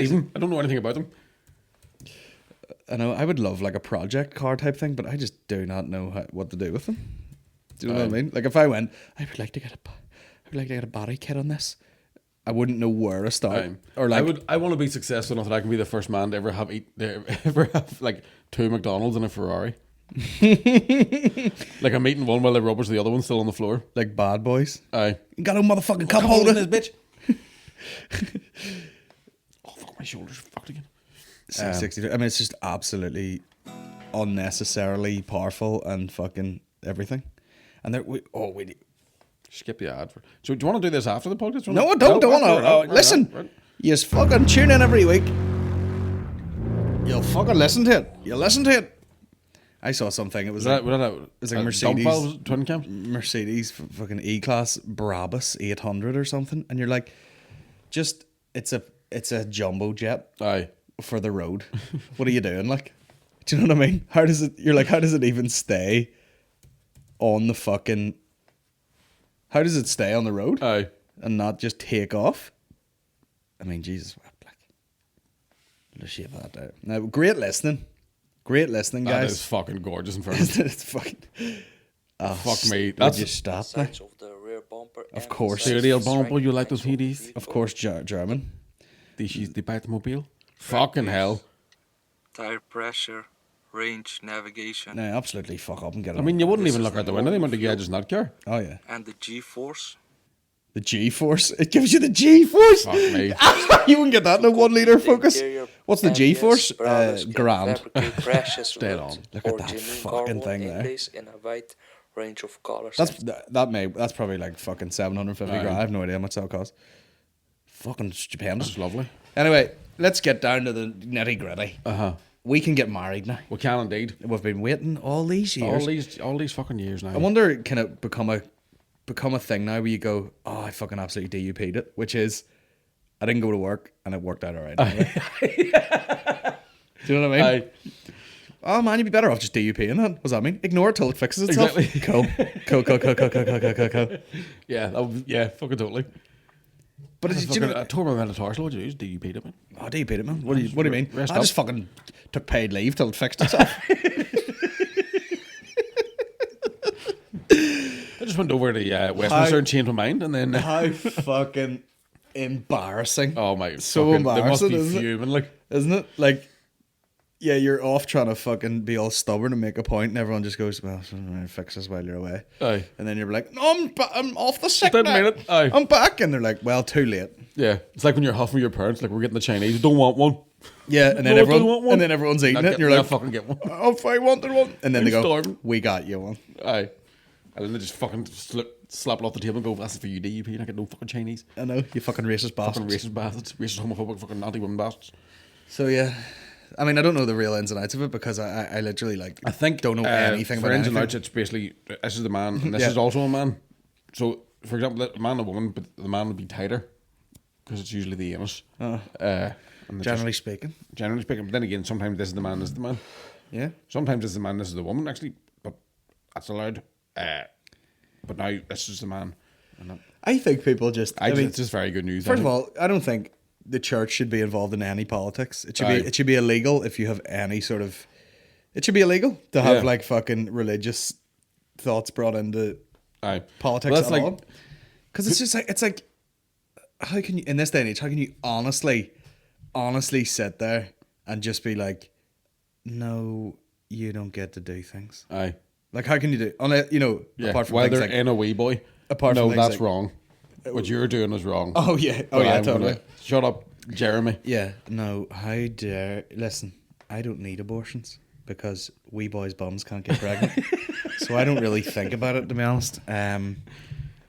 know anything about them. I know I would love like a project car type thing, but I just do not know what to do with them. Do you know what I mean? Like if I went, I would like to get a body kit on this. I wouldn't know where to start. Or like I want to be successful enough that I can be the first man to ever have like 2 McDonald's and a Ferrari. Like I'm eating one while the rubber's the other one still on the floor. like Bad Boys. Aye. You got a motherfucking cup holder, this bitch. Oh fuck, my shoulders are fucked again. C63. I mean, it's just absolutely unnecessarily powerful and fucking everything. And there, we Skip the ad. So do you want to do this after the podcast? no, I don't want to. Listen, Right. you just fucking tune in every week. You'll fucking listen to it. You'll listen to it. I saw something. It was like, it's like a Mercedes. Dump valve twin cams? Mercedes fucking E-Class Brabus 800 or something, and you're like, just it's a jumbo jet Aye. for the road. What are you doing? Like, do you know what I mean? How does it? You're like, how does it even stay on the fucking? How does it stay on the road Aye. and not just take off? I mean, Jesus, like, let's shave that out. Now, great listening, guys. That is fucking gorgeous in front of me. It's fucking. Oh, Fuck me. Would That's you stop now? Sides of the rear bumper. Of course. Serial bumper, you like those PDs? Of course, German. This is the Batmobile. Fucking hell. Tire pressure, range, navigation, No, absolutely fuck up and get it. I mean, you wouldn't This even is look the out the window. They normal want to get just not care. Oh yeah, and the G-force. the G-force. It gives you the G-force. Fuck me. You wouldn't get that in a 1 liter Focus. Interior What's the ambience, G-force? brothers can Grand. fabricate precious Dead wood on. Look at or that genuine fucking carbon thing there. inlays in a wide range of colors. That's probably like fucking 750 Aye. grand. I have no idea how much that'll cost. Fucking stupendous. It's lovely. Anyway, let's get down to the nitty gritty. We can get married now. We can indeed. We've been waiting all these years. All these fucking years now. I wonder, can it become a thing now where you go, oh, I fucking absolutely DUP'd it, which is, I didn't go to work and it worked out alright. Do you know what I mean? Oh man, you'd be better off just DUPing that. What does that mean? Ignore it till it fixes itself. Exactly. Cool. Yeah, yeah, fucking totally. But I do you know, tore my metatarsal. What did you do? DUP'd it, man. oh, DUP'd it, man. What do you mean? Rest I up. just fucking took paid leave till it fixed itself. I just went over to Westminster and changed my mind, and then How fucking embarrassing. oh my, So fucking, they must embarrassing, be isn't it? fuming. Like, Isn't it? Like, yeah, you're off trying to fucking be all stubborn and make a point, and everyone just goes, well, fix this while you're away. Aye. And then you're like, no, I'm off the sick Didn't now. mean it. Aye. I'm back. And they're like, well, too late. yeah, it's like when you're huffing your parents, like we're getting the Chinese, don't want one. Yeah, and then No, I don't want one. everyone's eating Not it, get- and you're yeah, like, fucking get one. oh, if I wanted one. And then I'm they go, starving. we got you one. Aye. And then they just fucking slap it off the table and go, that's for you, DUP, and I get no fucking Chinese. I know, you fucking racist Fucking bastards. racist bastards, racist homophobic fucking anti-women bastards. So yeah, I mean, I don't know the real ins and outs of it because I literally like I think don't know anything for about ins and anything. outs, it's basically this is the man and this Yeah. is also a man. So, for example, a man and a woman, but the man would be tighter because it's usually the anus. And it's Generally speaking, just- generally speaking, but then again, sometimes this is the man, this is the man. yeah. Sometimes this is the man, this is the woman. Actually, but that's allowed. But now this is the man. And I think people just. I mean, it's just very good news. first of all, I don't think the church should be involved in any politics. It should Aye. be. It should be illegal if you have any sort of. It should be illegal to have Yeah. like fucking religious thoughts brought into aye. politics Well, that's at like all. Because it's like, how can you in this day and age? How can you honestly sit there and just be like, no, you don't get to do things. aye. Like, how can you do? Unless, you know, Yeah. apart from While things they're like, in a wee boy. apart no, from things that's like- wrong. What you're doing is wrong. oh yeah, But I'm totally. gonna- Shut up, Jeremy. Yeah, no, how dare... Listen, I don't need abortions because wee boys' bums can't get pregnant. So I don't really think about it, to be honest.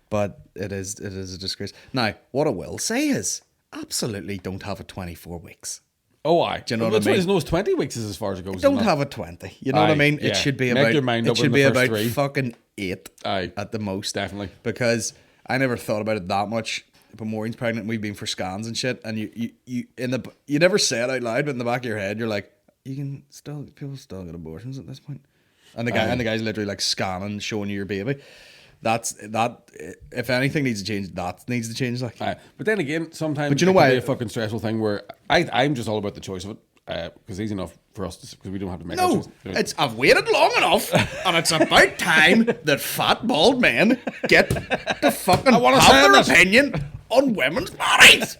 But it is a disgrace. Now, what I will say is, absolutely don't have it 24 weeks. Oh, aye. Do you know what I mean? No, it's 20 weeks is as far as it goes. Don't isn't it? have it 20. You know what I Aye, mean? yeah. It should be Make about... your mind It up in should the be first about 3. fucking 8 Aye. at the most. Definitely. Because I never thought about it that much. But Maureen's pregnant and we've been for scans and shit. And you never say it out loud, but in the back of your head, you're like, people still get abortions at this point. And the guy's literally like scanning, showing you your baby. That if anything needs to change, that needs to change. Like, Aye. But then again, sometimes But you know it can why- be a fucking stressful thing where I'm just all about the choice of it because it's easy enough for us because we don't have to make our no, choice. I've waited long enough, and it's about time that fat bald men get to fucking wanna have say their this. opinion on women's bodies.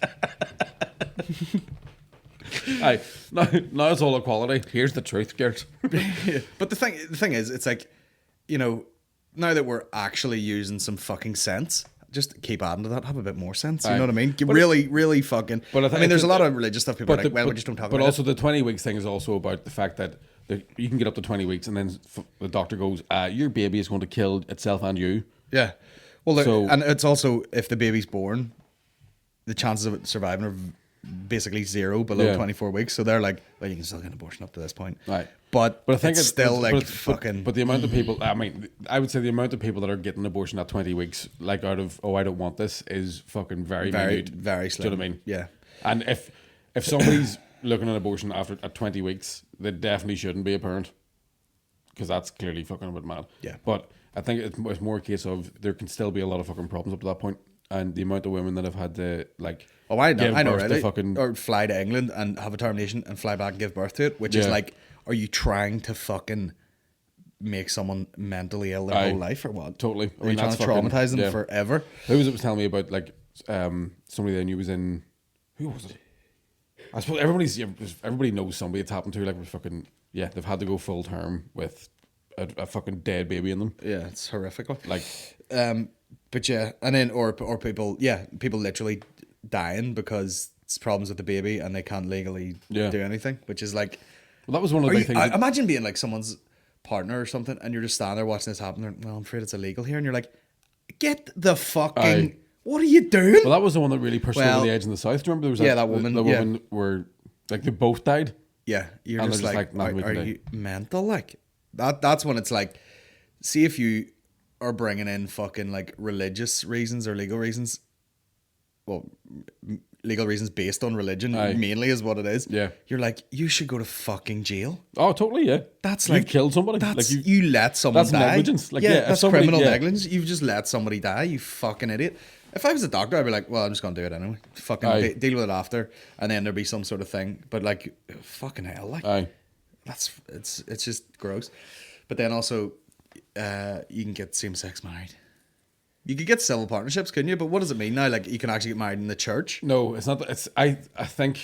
Aye. Now it's all equality. Here's the truth, Gert. But the thing is, it's like, you know, now that we're actually using some fucking sense, just keep adding to that. Have a bit more sense. You Aye. know what I mean? But really fucking. But I mean, there's a lot of religious stuff. People are like, well, we just don't talk But about also it. the 20 weeks thing is also about the fact that you can get up to 20 weeks and then the doctor goes, your baby is going to kill itself and you. Yeah. Well, So- and it's also, if the baby's born, the chances of it surviving are basically 0 below Yeah. 24 weeks. So they're like, well, you can still get an abortion up to this point. Right. But I think it's still like but fucking. But the amount of people, I mean, I would say the amount of people that are getting an abortion at 20 weeks, like out of, I don't want this, is fucking very minute. very Do slim. you know what I mean? Yeah. And if somebody's looking at abortion at 20 weeks, they definitely shouldn't be a parent because that's clearly fucking a bit mad. Yeah. But I think it's more a case of there can still be a lot of fucking problems up to that point, and the amount of women that have had to like. Oh, I know, birth to right? Fucking, or fly to England and have a termination and fly back and give birth to it, which is like, are you trying to fucking make someone mentally ill their whole life or what? Totally. Are you trying to traumatize them forever? Who was it was telling me about like somebody I knew was in. Who was it? I suppose everybody knows somebody it's happened to. Like with fucking they've had to go full term with a fucking dead baby in them. Yeah, it's horrific. Like, but yeah, and then or people literally dying because it's problems with the baby and they can't legally do anything, which is like. Well, that was one of the big things. Imagine being like someone's partner or something, and you're just standing there watching this happen. Well, I'm afraid it's illegal here, and you're like, get the fucking. What are you doing? Well, that was the one that really pushed over the edge in the south. Do you remember there was that woman? The woman where like they both died. Yeah, you're and just like are you mental? Like that's when it's like, see if you are bringing in fucking like religious reasons or legal reasons. Well, legal reasons based on religion mainly is what it is. Yeah, you're like, you should go to fucking jail. Oh, totally. Yeah, that's you've like killed somebody. That's like you let someone die. That's negligence. Like that's criminal negligence. You've just let somebody die. You fucking idiot. If I was a doctor, I'd be like, well, I'm just gonna do it anyway. Fucking deal with it after, and then there'd be some sort of thing. But like, fucking hell, like, it's just gross. But then also, you can get same-sex married. You could get civil partnerships, couldn't you? But what does it mean now? Like, you can actually get married in the church? No, it's not. I think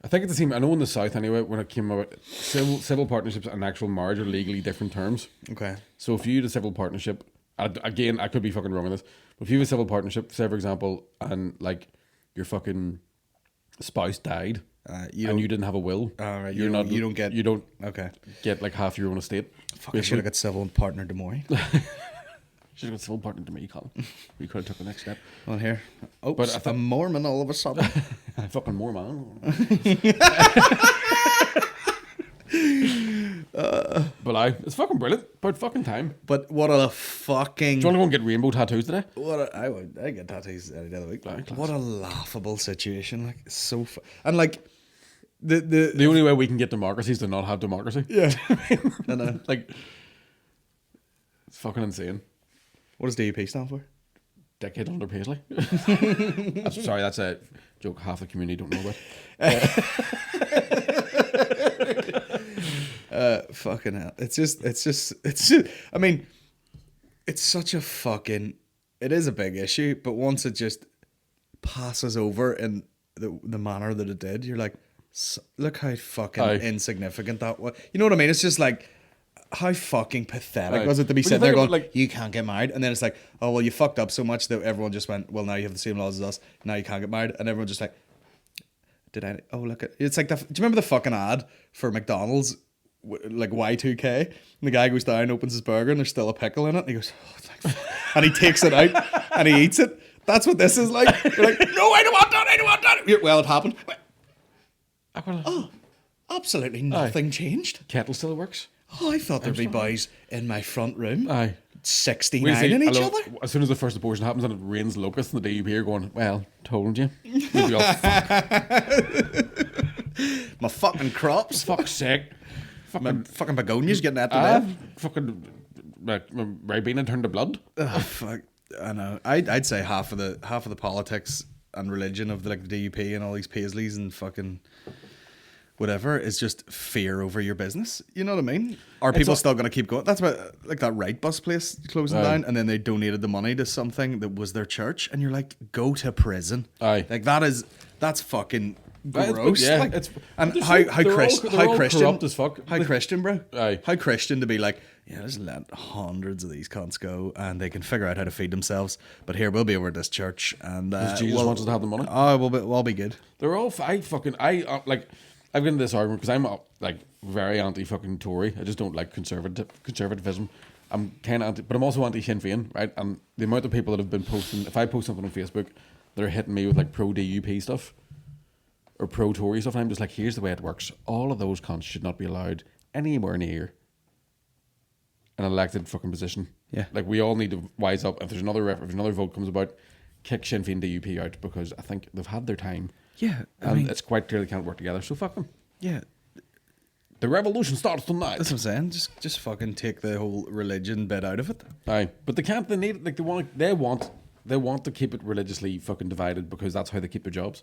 it's the same. I know in the south anyway. When it came about civil partnerships and actual marriage are legally different terms. Okay. So if you had a civil partnership, again, I could be fucking wrong on this. But if you have a civil partnership, say for example, and like your fucking spouse died, you didn't have a will, right, you don't get like half your own estate. Fuck, I should have got civil partner to Maury. Should have got civil partner to me, Colin. We could have took the next step. Well, here, but I'm Mormon all of a sudden. I'm fucking Mormon. But it's fucking brilliant. About fucking time. But what a fucking. Do you want to go and get rainbow tattoos today? I get tattoos any day of the week. What a laughable situation! Like so, and like the only way we can get democracy is to not have democracy. Yeah, I know. Like it's fucking insane. What does DUP stand for? Decade under Paisley. Sorry, that's a joke half the community don't know about. Fucking hell. It's just I mean, it's such a fucking, it is a big issue, but once it just passes over in the manner that it did, you're like, look how fucking insignificant that was. You know what I mean? It's just like, how fucking pathetic was it to be sitting there going, like, you can't get married, and then it's like, oh well, you fucked up so much that everyone just went, well, now you have the same laws as us, now you can't get married, and everyone just like, it's like do you remember the fucking ad for McDonald's, like Y2K, and the guy goes down, opens his burger, and there's still a pickle in it, and he goes, oh, thank fuck. And he takes it out and he eats it. That's what this is like. You're like, no, I don't want that. Well, it happened. Oh, absolutely nothing changed. Kettle still works. Oh, I thought there'd be boys in my front room. 69 Wait, in each other. As soon as the first abortion happens and it rains locusts in the DUP, you're going, well, told you. You'd be all, fuck. My fucking crops. Fuck's sake. My fucking begonias getting that to death. Fucking Ribena turned to blood. Oh, fuck. I know. I'd say half of the politics and religion of the DUP and all these Paisleys and fucking whatever is just fear over your business. You know what I mean? Are people still going to keep going? That's why, like that right bus place closing down, and then they donated the money to something that was their church, and you're like, go to prison. Like that's fucking gross. Yeah, like, and how Christian as fuck. How Christian, bro? Aye. How Christian to be like, yeah, just let hundreds of these cunts go, and they can figure out how to feed themselves. But here, we'll be over at this church, and Jesus wants us to have the money. Oh, we'll be good. They're all I've been in this argument because I'm like very anti fucking Tory. I just don't like conservatism. I'm kind of anti, but I'm also anti Sinn Féin, right? And the amount of people that have been posting, if I post something on Facebook, they're hitting me with like pro DUP stuff or pro Tory stuff, and I'm just like, here's the way it works. All of those cunts should not be allowed anywhere near an elected fucking position. Yeah, like we all need to wise up. If there's another vote comes about, kick Sinn Féin DUP out because I think they've had their time. Yeah, and it's quite clear they can't work together. So fuck them. Yeah, The revolution starts tonight. That's what I'm saying. Just fucking take the whole religion bit out of it. Aye, but they can't. They need like they want to keep it religiously fucking divided because that's how they keep their jobs.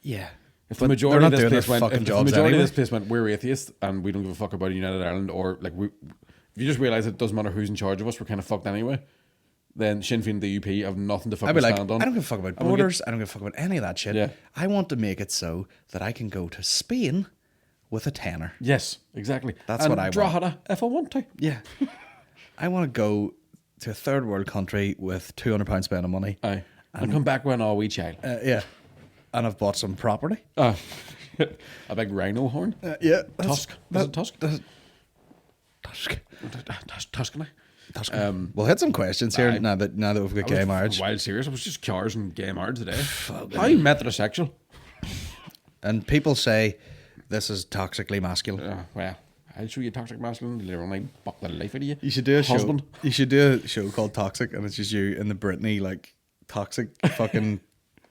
Yeah. If the majority of this place went, fucking if the jobs majority anyway. of this place went, we're atheists and we don't give a fuck about United Ireland, or like if you just realise it doesn't matter who's in charge of us, we're kind of fucked anyway. Then Sinn Féin and the UP have nothing to I'd fucking be like, stand on. I don't give a fuck about borders. I don't give a fuck about any of that shit. Yeah. I want to make it so that I can go to Spain with a tenner. Yes, exactly. That's what I want. Drogheda, if I want to. Yeah. I want to go to a third world country with £200 spending money. Aye. And come back when all we child. Yeah. And I've bought some property. A big rhino horn. Yeah. Tusk. Is it Tusk? Tusk. Tuscany. We'll hit some questions here Aye. now that we've got gay marriage. Wild serious. It was just cars and gay marriage today. How metrosexual? And people say this is toxically masculine. Well, I'll show you toxic masculine. Literally fuck the life out of you. You should do a husband. show. You should do a show called Toxic, and it's just you in the Britney like toxic fucking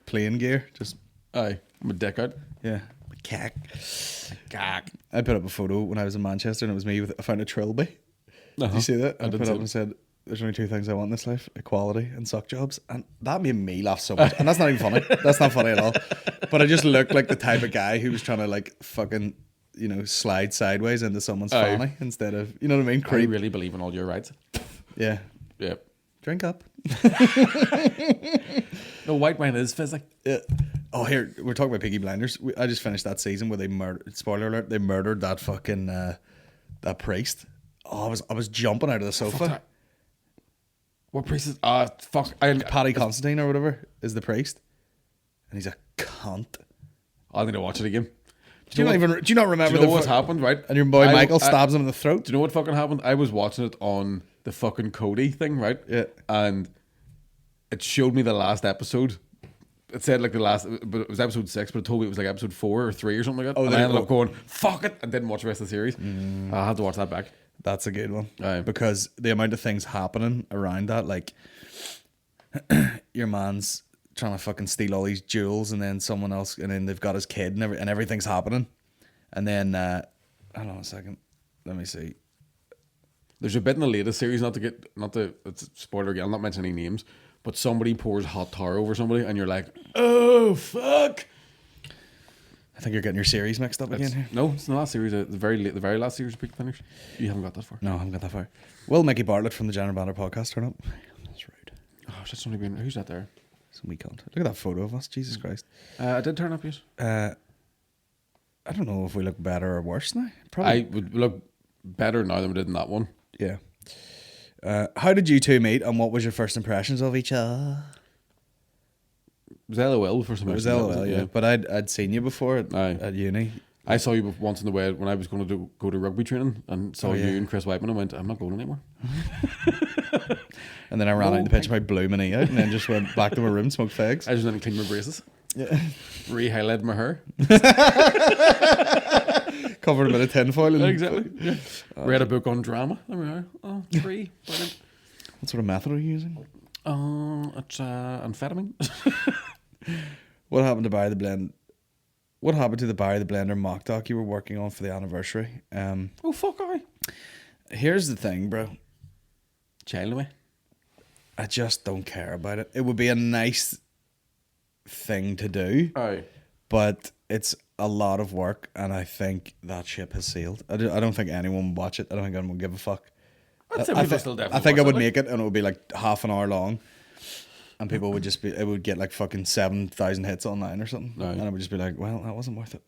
plane gear. Just Aye, I'm a dick out. yeah, cack. Gag. I put up a photo when I was in Manchester, and it was me with I found a trilby. Did you see that? I did put see up it. and said, "There's only two things I want in this life: equality and suck jobs." And that made me laugh so much. And that's not even funny. That's not funny at all. But I just looked like the type of guy who was trying to like fucking slide sideways into someone's Aye. fanny instead of you know what I mean? I Creep. really believe in all your rights. Yeah. Yeah. Drink up. No, white wine is fizzy. Yeah. Oh, here we're talking about Peaky Blinders. I just finished that season where they murdered. Spoiler alert! They murdered that fucking that priest. Oh, I was jumping out of the sofa. that. What priest is? Fuck. Paddy Constantine or whatever is the priest, and he's a cunt. I need to watch it again. Do you not remember? Do you know what's happened, right? And your boy Michael stabs him in the throat. Do you know what fucking happened? I was watching it on the fucking Cody thing, right? Yeah. And it showed me the last episode. It said like the last, but it was episode 6, but it told me it was like episode 4 or 3 or something like that. Oh, and I there- ended up going, fuck it, and didn't watch the rest of the series. I had to watch that back. That's a good one. Aye. Because the amount of things happening around that, like your man's trying to fucking steal all these jewels, and then someone else, and then they've got his kid, and everything's happening, and then hold on a second, let me see. There's a bit in the latest series, not to it's a spoiler again, I'll not mention any names, but somebody pours hot tar over somebody, and you're like, oh fuck. I think you're getting your series mixed up again here. No, it's the last series. The very last series of Peaky Blinders. You haven't got that far. No, I haven't got that far. Will Micky Bartlett from the General Banter Podcast turn up? That's rude. Oh, that's only been. Who's that there? Some wee cunt. Look at that photo of us. Jesus Christ. I did turn up, yes. I don't know if we look better or worse now. Probably. I would look better now than we did in that one. Yeah. How did you two meet, and what was your first impressions of each other? It was LOL the first time It I was seen that, LOL, yeah. But I'd seen you before at uni. I saw you once in the way when I was going to go to rugby training and saw you and Chris Whiteman and went, I'm not going anymore. And then I ran out in the pitch, I blew my knee out, and then just went back to my room, smoked fags. I just went and cleaned my braces. Yeah. Re-highlighted my hair. Covered a bit of tinfoil. And Exactly. Yeah. Read a book on drama. There we are. Oh, 3. Brilliant. What sort of method are you using? It's amphetamine. What happened to Barry the Blend? What happened to the Barry the Blender mock doc you were working on for the anniversary? Oh, fuck, aye. Here's the thing, bro. Child away. I just don't care about it. It would be a nice thing to do, Aye. but it's a lot of work, and I think that ship has sailed. I don't think anyone would watch it. I don't think anyone would give a fuck. I'd say people still definitely I think I watch would it, make it, and it would be like half an hour long, and people would just be. It would get like fucking 7,000 hits online or something, Aye. and I would just be like, well, that wasn't worth it.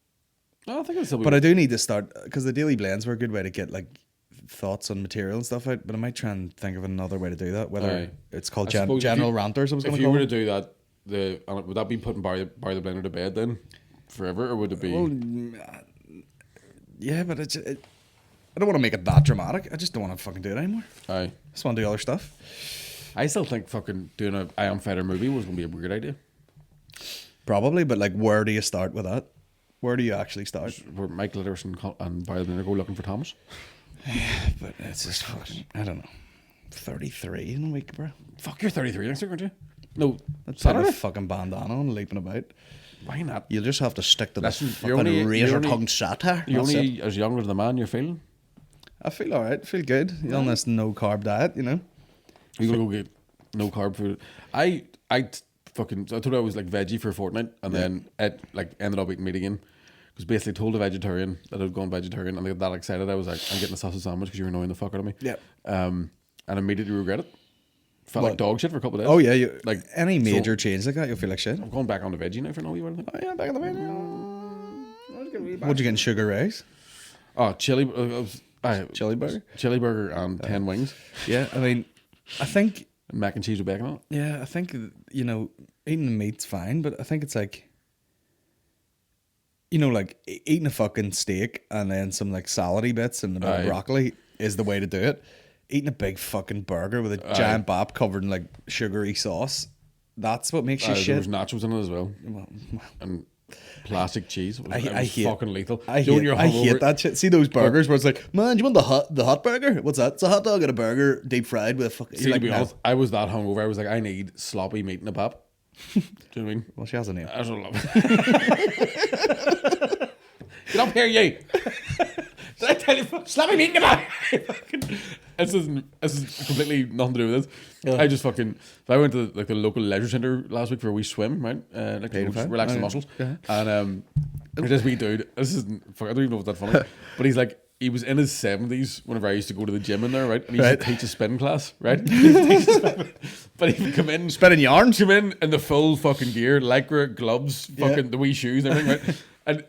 No, I think it'll still be. But I do need to start, because the daily blends were a good way to get like thoughts on material and stuff out. But I might try and think of another way to do that. Whether Aye. it's called I suppose if General you- Ranters, I was going If to you call were to it. do that, would that be putting Barry the Blender to bed then? Forever? Or would it be... Well, yeah, but I don't want to make it that dramatic. I just don't want to fucking do it anymore. Aye. I just want to do other stuff. I still think fucking doing a I Am Fighter movie was going to be a weird idea. Probably, but like, where do you start with that? Where do you actually start? Where Mike Litters and Barry the Blender go looking for Thomas. But it's just fucking, I don't know. 33 in a week, bro. Fuck, you're 33 next week, aren't you? No, That's type Saturday. of fucking bandana and leaping about. Why not? You'll just have to stick to Listen, the you're fucking only- you're razor only- tongue satire. You're That's only it. as young as the man you're feeling. I feel alright. I feel good. You're on this no carb diet, you know. You're gonna go get no carb food. I fucking. I told I was like veggie for a fortnight, and then ended up eating meat again. Because basically told a vegetarian that I'd gone vegetarian, and I got that excited. I was like, I'm getting a sausage sandwich because you're annoying the fuck out of me. Yeah. And immediately regret it. Felt like dog shit for a couple of days. Oh yeah, you, Like any so- major change like that, you'll feel like shit. I'm going back on the veggie now for no wee while. Oh yeah, back in the menu. What'd you get in Sugar Ray's? Oh, chili. Chili burger? Chili burger and 10 wings. Yeah, I mean, I think And mac and cheese with bacon on it. yeah, I think you know eating the meat's fine, but I think it's like you know like eating a fucking steak and then some like salady bits and a bit of Aye. broccoli is the way to do it. Eating a big fucking burger with a giant bap covered in like sugary sauce, that's what makes you There shit. was nachos in it as well. Well, And plastic cheese. It was, it I was hate fucking lethal. I You know when hate, you're I hate hungover- that shit. See those burgers where it's like, man, do you want the hot burger? What's that? It's a hot dog and a burger deep fried with a fucking. See, to be honest, I was that hungover. I was like, I need sloppy meat in a pap. Do you know what I mean? Well, she has a name. I don't love it. Get up here, you! Did I tell you? Sloppy meat in a pap! This is completely nothing to do with this. Yeah. I just fucking. I went to like the local leisure centre last week for a wee swim, right? Like to Paid for it? relax the Oh, yeah. muscles. Yeah. And there's this wee dude. This isn't. Fuck, I don't even know if that's funny. But he's like. He was in his 70s whenever I used to go to the gym in there, right? And he used to teach a spin class, right? He used to teach a spin- but he would come in. Spinning yarns? Come in the full fucking gear, lycra, gloves, fucking the wee shoes and everything, right? And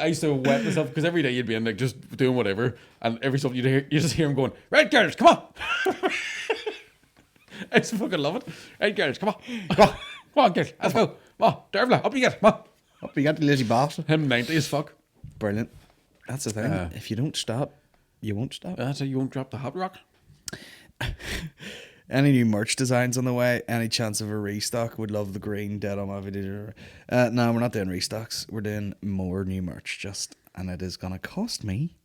I used to wet myself because every day you'd be in like just doing whatever, and every so you just hear him going, right girls, come on. I used to fucking love it. Right girls, come on. Come on, girls, let's go. Come on, Dervla, up you get, come on. Up you got the lazy bastard. Him 90 as fuck. Brilliant. That's the thing. If you don't stop, you won't stop. That's how you won't drop the hot rock. Any new merch designs on the way? Any chance of a restock? Would love the green dead on my video. No, we're not doing restocks. We're doing more new merch and it is gonna cost me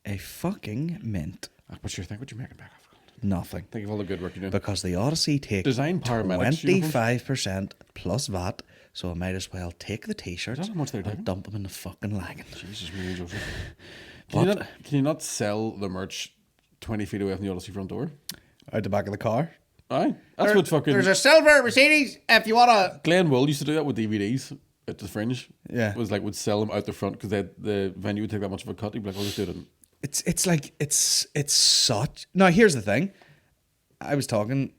a fucking mint. But sure, think what you're making back off. Nothing. Think of all the good work you're doing. Because the Odyssey takes Design paramedics, 25% plus VAT, so I might as well take the t-shirts Is that how much they're and taking? dump them in the fucking lagon. Jesus, me, Joseph. But Can you not sell the merch 20 feet away from the Odyssey front door? out the back of the car. Aye. That's what fucking. There's a silver Mercedes if you wanna. Glenn Wool used to do that with DVDs at the Fringe. Yeah. Was like, would sell them out the front because the venue would take that much of a cut. He'd be like, I'll just do it. It's like it's such. Now here's the thing. I was talking,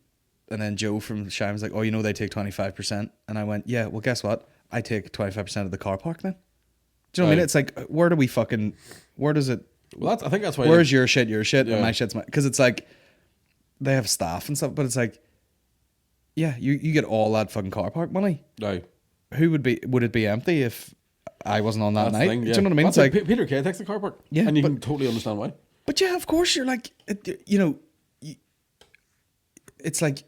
and then Joe from Shine was like, "Oh, you know they take 25%," and I went, "Yeah, well, guess what? I take 25% of the car park then." Do you know what I mean? Right. It's like, where do we fucking? Where does it? Well, I think that's why. Where's your shit, and Yeah. my shit's my? Because it's like, they have staff and stuff, but it's like, yeah, you get all that fucking car park money. Aye. Who would it be empty if I wasn't on that That's the night? thing, Do yeah. you know what I mean? That's It's like, like Peter Kay takes the car park. Yeah, And you but- can totally understand why. but yeah, of course you're like, you know, it's like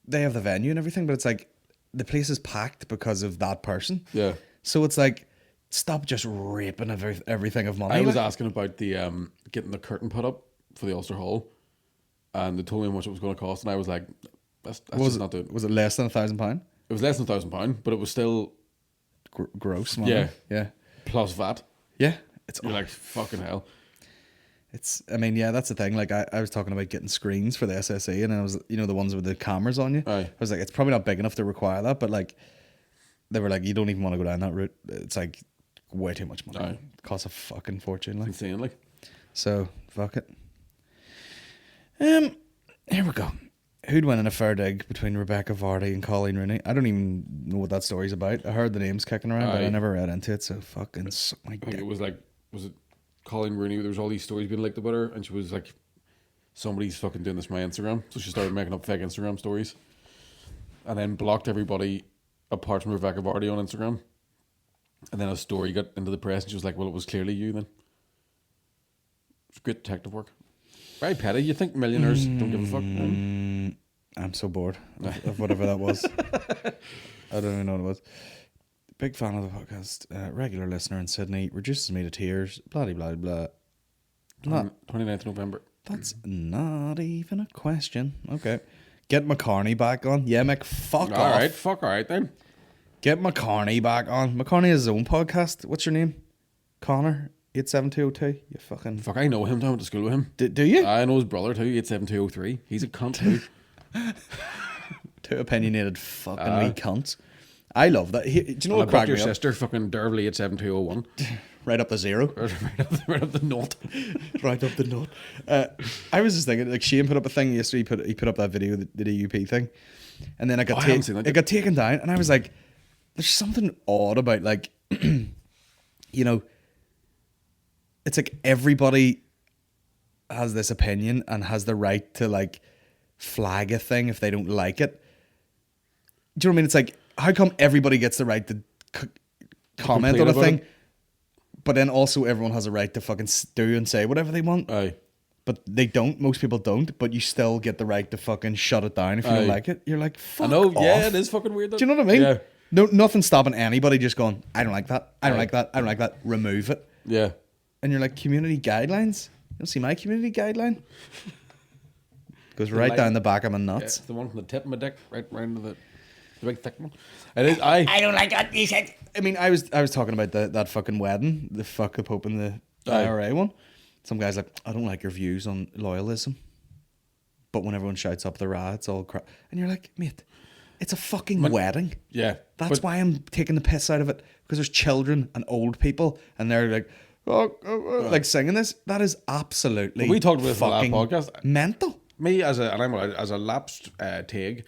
they have the venue and everything, but it's like the place is packed because of that person. Yeah. So it's like, stop just raping everything of money. I was like. asking about the getting the curtain put up for the Ulster Hall, and they told me how much it was going to cost, and I was like, that's was just not doing. was it less than £1,000? It was less than £1,000, but it was still Gross money. Yeah. Yeah. plus VAT. Yeah. It's You're like, fucking hell. I mean, yeah, that's the thing. Like, I was talking about getting screens for the SSE, and I was, you know, the ones with the cameras on you. Aye. I was like, it's probably not big enough to require that, but like, they were like, you don't even want to go down that route. It's like way too much money. Aye. It costs a fucking fortune. Like, Insane, like. so fuck it. Here we go. Who'd win in a fair dig between Rebecca Vardy and Colleen Rooney? I don't even know what that story's about. I heard the names kicking around, but I Aye. never read into it. So fucking suck my I think dick. it was like, was it Colin Rooney? There was all these stories being leaked about her, and she was like, somebody's fucking doing this on my Instagram. So she started making up fake Instagram stories, and then blocked everybody apart from Rebecca Vardy on Instagram. And then a story got into the press, and she was like, well, it was clearly you then. It's great detective work. Very petty. You think millionaires don't give a fuck? I'm so bored of whatever that was. I don't even know what it was. Big fan of the podcast. Regular listener in Sydney. Reduces me to tears. Blah, blah, blah. Not, 29th November. that's not even a question. Okay. Get McCartney back on. Yeah, Mick, fuck off. All right then. Get McCartney back on. McCartney has his own podcast. What's your name? Connor 87202. You fucking Fuck, I know him. I went to school with him. do you? I know his brother too. 87203. He's a cunt too. Two opinionated fucking wee cunts. I love that. Do you know And I what booked cracked your me up? sister, fucking Dervly 87201. Right up the zero. right up the knot. Right up the nut. I was just thinking, like Shane put up a thing yesterday. He put up that video, the DUP thing, and then I haven't seen that it got taken down, and I was like, "There's something odd about like, you know, it's like everybody has this opinion and has the right to like flag a thing if they don't like it. Do you know what I mean? It's like, how come everybody gets the right to comment complain on a about thing? it. But then also everyone has a right to fucking do and say whatever they want. Aye. But they don't. Most people don't. But you still get the right to fucking shut it down if you Aye. don't like it. You're like, fuck I know, yeah, off. it is fucking weird. Do you know what I mean? Yeah. No, nothing stopping anybody just going, I don't like that. I don't Aye. like that. I don't like that. Remove it. Yeah. And you're like, community guidelines? You don't see my community guideline? Goes right line- down the back of my Yeah, nuts. it's the one from the tip of my dick right round to the big thick one. It is. I don't like that. He said. I mean, I was talking about that fucking wedding, the fuck the Pope and the Aye. IRA one. Some guy's like, I don't like your views on loyalism, but when everyone shouts up the Ra, it's all crap. And you're like, mate, it's a fucking wedding. Yeah. That's but- why I'm taking the piss out of it, because there's children and old people, and they're like, like singing this. That is absolutely. But we talked about this in the last fucking podcast. mental. Me as a lapsed Tig,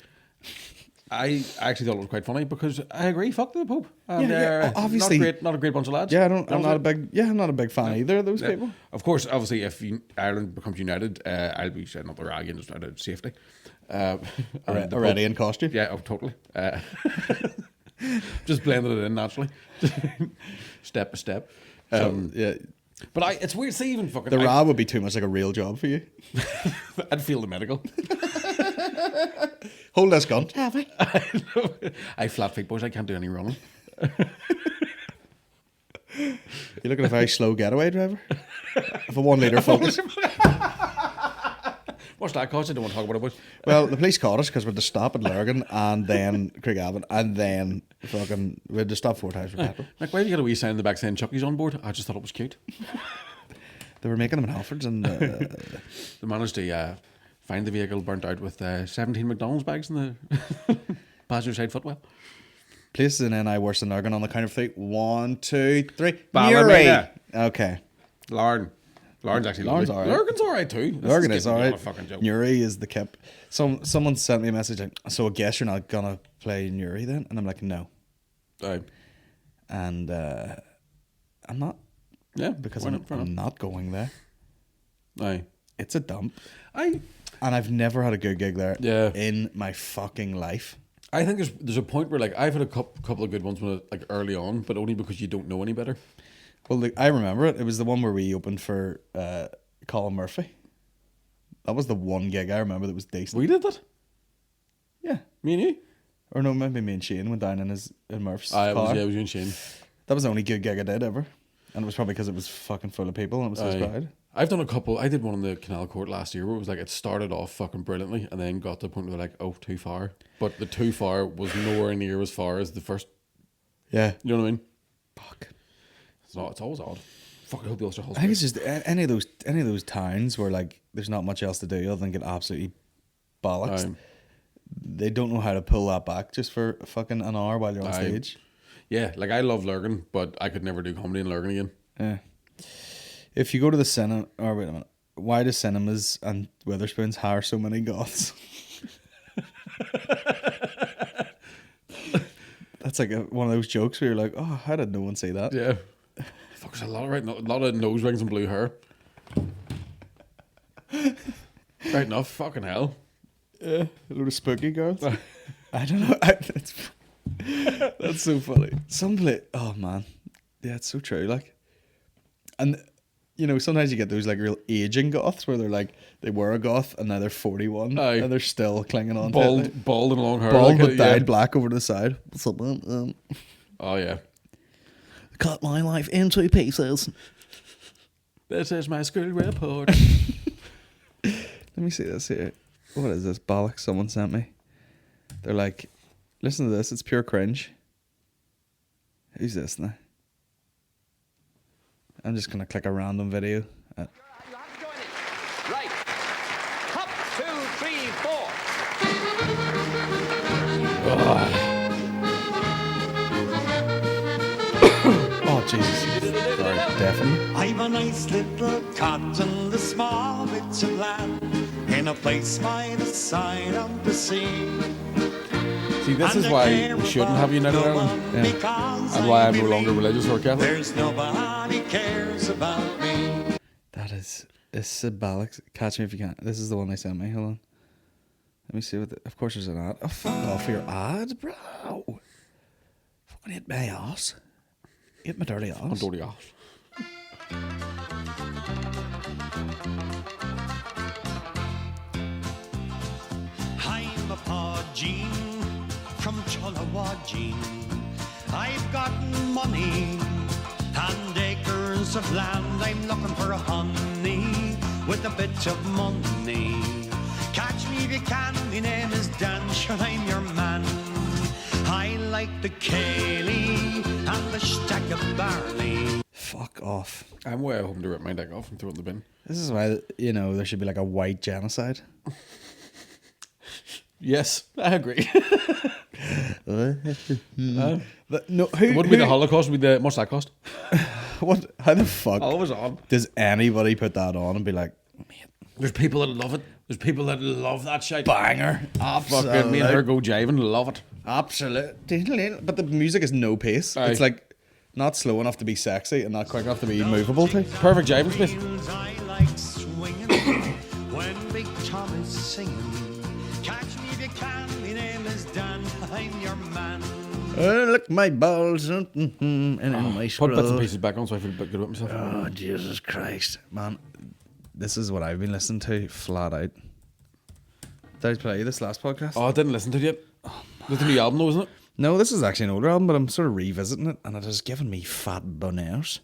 I actually thought it was quite funny because I agree. Fuck the Pope. And, Yeah, obviously. not a great bunch of lads. Yeah, I'm That was not it. I'm not a big fan either of those Yeah. people. Of course, obviously, if Ireland becomes united, I'll be setting up the rag just out of safety. And the Already Pope- in costume. Yeah, oh, totally. Just blended it in naturally, step by step. Yeah, But it's weird. See, even fucking the Ra would be too much like a real job for you. I'd feel the medical. Hold this gun. Have I? I flat feet, boys. I can't do any running. You're looking at a very slow getaway driver. Of a 1 litre Focus. What's that cost? I don't want to talk about it, boys. Well, the police caught us because we had to stop at Lurgan and then Craigavon and then fucking we had to stop 4 times for petrol. Like, why have you got a wee sign in the back saying Chucky's on board? I just thought it was cute. They were making them in Halfords and They managed to find the vehicle burnt out with 17 McDonald's bags in the passenger side footwell. places in NI worse than Lurgan on the count of 3. 1, 2, 3. Ballymena. Newry. Okay. Lurgan's actually Lurgan's lovely. alright. Lurgan's alright too. This Lurgan is getting beyond alright. a fucking joke. Newry is the kip. Someone sent me a message like, so I guess you're not gonna play Newry then? And I'm like, no. Aye. And I'm not, Yeah, because why I'm not? not going there. Aye. It's a dump. I I've never had a good gig there Yeah. in my fucking life. I think there's a point where like I've had a couple of good ones when like early on, but only because you don't know any better. Well, I remember it. It was the one where we opened for Colin Murphy. That was the one gig I remember that was decent. We did that. Yeah. Me and you. Or no, maybe me and Shane went down in Murph's It car. was you and Shane. That was the only good gig I did ever. And it was probably because it was fucking full of people and it was so Aye. crowded. I've done a couple. I did one in the Canal Court last year where it was like it started off fucking brilliantly and then got to the point where they're like, oh, too far. But the too far was nowhere near as far as the first. Yeah. You know what I mean? Fuck. It's always odd. Fuck, I hope the Ulster Hall. I think it's just any of those towns where like there's not much else to do other than get absolutely bollocks. They don't know how to pull that back just for fucking an hour while you're on stage. Yeah, like I love Lurgan, but I could never do comedy in Lurgan again. Yeah. If you go to the cinema, or wait a minute, why do cinemas and Witherspoons hire so many goths? That's like one of those jokes where you're like, oh, how did no one say that? Yeah. Fuck, there's a lot of nose rings and blue hair. Right enough, fucking hell. Yeah, a load of spooky girls. I don't know. That's so funny. Oh man, yeah, it's so true. Like, and you know, sometimes you get those like real aging goths where they're like they were a goth and now they're 41 Aye. and they're still clinging on to it. Bald and long hair. Bald like but it, dyed yeah. black over to the side. What's up, man? Oh yeah. Cut my life into pieces. This is my school report. Let me see this here. what is this bollocks someone sent me? They're like, listen to this, it's pure cringe. Who's this now? I'm just gonna click a random video. You have to join it. Right. Up, 2, 3, 4. Oh Jesus! Sorry, deafened. I've a nice little cot in the small bits of land in a place by the side of the sea. See, this is why we shouldn't have United Ireland. And why I'm no longer religious or Catholic. There's nobody cares about me. That is bollocks. Catch me if you can. This is the one they sent me. Hold on. Let me see what. Of course, there's an ad. Oh, fuck off your ads, bro. Fucking hit my ass. Hit my dirty ass. I'm dirty ass. I'm a Podgene from Chulawagene. I've got money and acres of land. I'm looking for a honey with a bit of money. Catch me if you can, my name is Dan, sure I'm your man. I like the Kaylee and the stack of barley. Fuck off. I'm way home to rip my dick off and throw it in the bin. This is why, you know, there should be like a white genocide. Yes, I agree. But no, who, It wouldn't be the Holocaust, would be the... What's that cost? What? How the fuck Always on. does anybody put that on and be like, mate, There's people that love it. There's people that love that shit. banger? Fucking me and her go jiving, love it. Absolutely. But the music is no pace. Aye. It's like not slow enough to be sexy and not quick enough to be movable too. Perfect jiving space. I like swinging when Big Tom is singing. Catch me if you can, my name is Dan, I'm your man. Look, my balls and in my Put bits scroll. and pieces back on so I feel a bit good about myself. Oh, Jesus Christ. Man, this is what I've been listening to flat out. Did I play you this last podcast? Oh, I didn't listen to it yet. That's a new album though, isn't it? No, this is actually an older album, but I'm sort of revisiting it, and it has given me fat boners.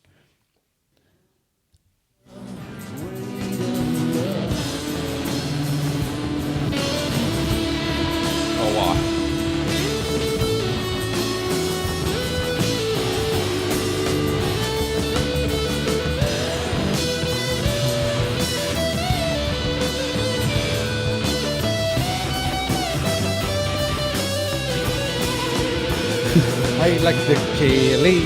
Oh, wow. I like the Kaylee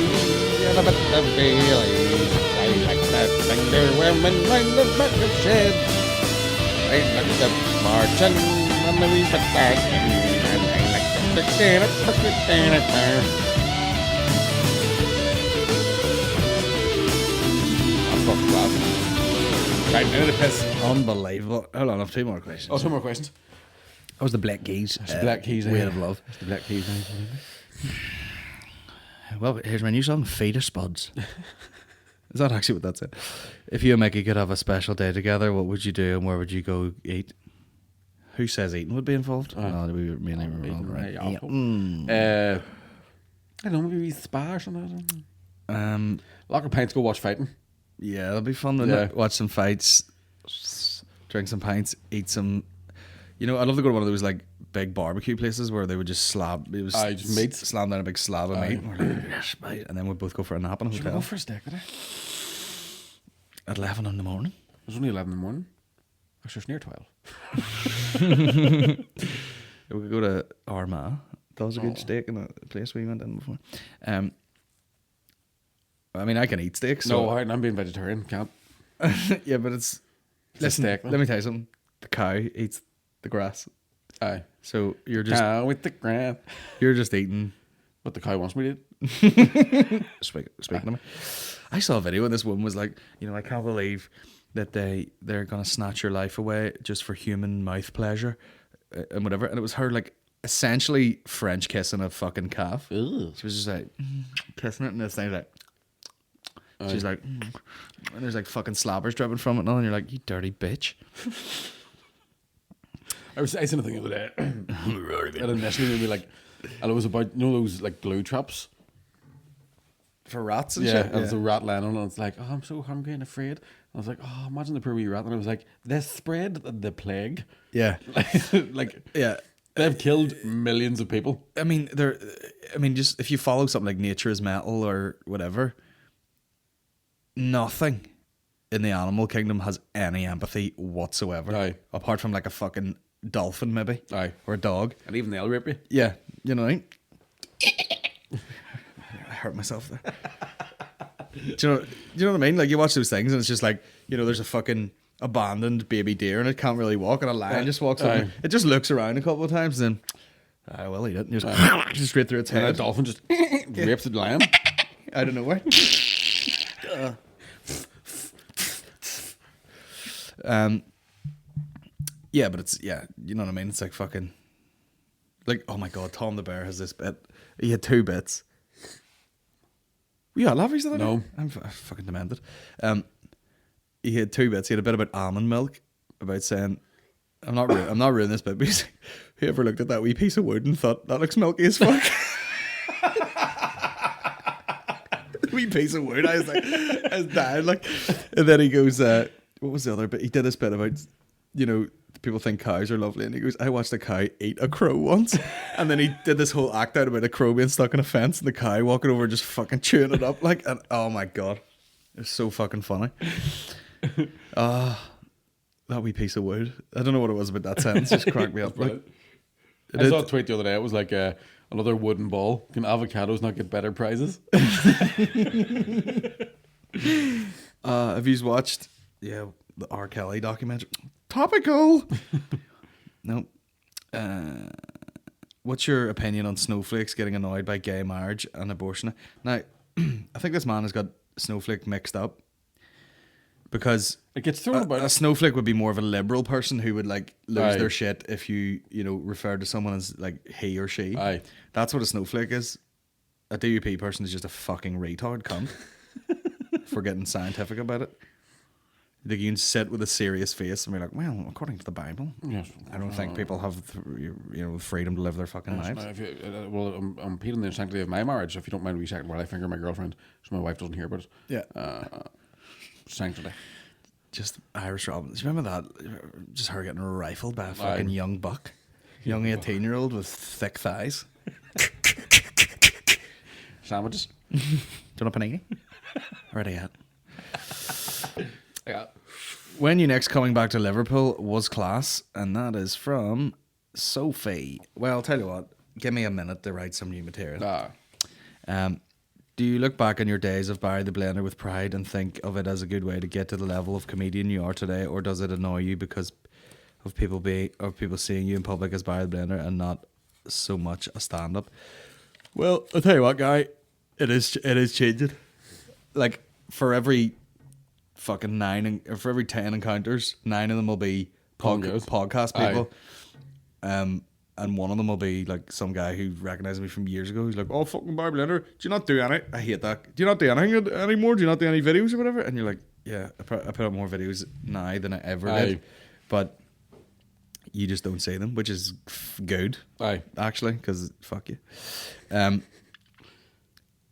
and a bit of Bailey. I like that finger women when the back of shed. I like the marching and the wee bit back and I like the stand up, put it down at there. I'm fucking laughing. Right, now the piss. Unbelievable. Hold on, I have two more questions. Oh, two more questions. That was the Black Keys. The Black Keys. Weight of Love. The Black Keys. Well, here's my new song, Feeder Spuds. Is that actually what that's it? If you and Mickey could have a special day together, what would you do and where would you go eat? Who says eating would be involved? No, we were mainly involved, right? Yeah. Yeah. I don't know, maybe spa or something. Um, Lock of pints, go watch fighting. yeah, that'll be fun. Wouldn't it? Watch some fights, drink some pints, eat some. You know, I'd love to go to one of those like big barbecue places where they would just slab. It was just meat. Slam down a big slab of meat. And we're like, yes, mate. And then we'd both go for a nap in a Should we hotel go for a steak today? at 11 in the morning. It was only 11 in the morning. Actually, it's near 12. We could go to Armagh. That was a good steak in a place we went in before. I mean, I can eat steak. So. No, I'm being vegetarian. Can't. Yeah, but it's a steak, man. let me tell you something. The cow eats the grass. Aye. So you're just Cow with the grass. you're just eating. What the cow wants me to eat. Speaking to me. I saw a video and this woman was like, you know, I can't believe that they're gonna snatch your life away just for human mouth pleasure and whatever. And it was her like essentially French kissing a fucking calf. Ew. She was just like kissing it, and this thing's like. She's like, and there's like fucking slabbers dripping from it, and all, and you're like, you dirty bitch. I seen a thing the other day. It initially made me like, and it was about, you know, those like glue traps For rats and yeah, shit. and it's a rat lying on it, and it's like, oh, I'm so hungry and afraid. I was like, oh, imagine the poor wee rat. And I was like, this spread the plague. Yeah. Like, Yeah. they've killed millions of people. I mean, just if you follow something like Nature is Metal or whatever, nothing in the animal kingdom has any empathy whatsoever. Aye. Apart from like a fucking dolphin, maybe. Aye. Or a dog. And even they'll rape you. Yeah. You know what I mean? I hurt myself there. Do you know what I mean? Like, you watch those things and it's just like, you know, there's a fucking abandoned baby deer and it can't really walk, and a lion just walks up. It just looks around a couple of times and then I will eat it. And just straight through its head. And a dolphin just rapes the lion. I don't know where. Yeah, but it's, yeah, you know what I mean? It's like fucking, like, oh my God, Tom the Bear has this bit. He had 2 bits. Yeah, Lavery's the other No. day? I'm fucking demented. He had 2 bits. He had a bit about almond milk, about saying, I'm not ruining this bit, but he's like, whoever looked at that wee piece of wood and thought, that looks milky as fuck. Wee piece of wood. I was like, I was dying. Like, and then he goes, what was the other bit? He did this bit about, you know, people think cows are lovely, and he goes, I watched a cow eat a crow once. And then he did this whole act out about a crow being stuck in a fence and the cow walking over and just fucking chewing it up, like, and oh my God, it's so fucking funny. That wee piece of wood. I don't know what it was about that sentence, just cracked me up. Like, I saw a tweet the other day. It was like another wooden ball. Can avocados not get better prizes? Have you watched the R. Kelly documentary? Topical. No. What's your opinion on snowflakes getting annoyed by gay marriage and abortion? Now, I think this man has got snowflake mixed up, because It gets thrown about. a snowflake would be more of a liberal person who would like lose their shit if you know, refer to someone as like he or she. Aye. That's what a snowflake is. A DUP person is just a fucking retard cunt for getting scientific about it. Like, you can sit with a serious face and be like, well, according to the Bible, Yes. I don't think people have the freedom to live their fucking lives. Now, if you, well, I'm impeding the sanctity of my marriage. If you don't mind me checking while I finger my girlfriend, so my wife doesn't hear about it. Yeah. Sanctity. Just Irish Robins. Remember that? Just her getting rifled by a fucking Aye. young buck. Young 18-year-old with thick thighs. Sandwiches. Do you want a panini? Ready at. Yeah. When you next coming back to Liverpool was class, and that is from Sophie. Well, I'll tell you what, give me a minute to write some new material. Do you look back on your days of Barry the Blender with pride and think of it as a good way to get to the level of comedian you are today, or does it annoy you because of people seeing you in public as Barry the Blender and not so much a stand-up? Well, I'll tell you what, guy, it is changing. Like, for every fucking 9 or for every 10 encounters, 9 of them will be podcast people. And one of them will be like some guy who recognized me from years ago. He's like, oh, fucking Barry Blender, do you not do any? I hate that. Do you not do anything anymore? Do you not do any videos or whatever? And you're like, yeah, I put up more videos now than I ever did. But you just don't say them, which is good. Aye. Actually, because fuck you.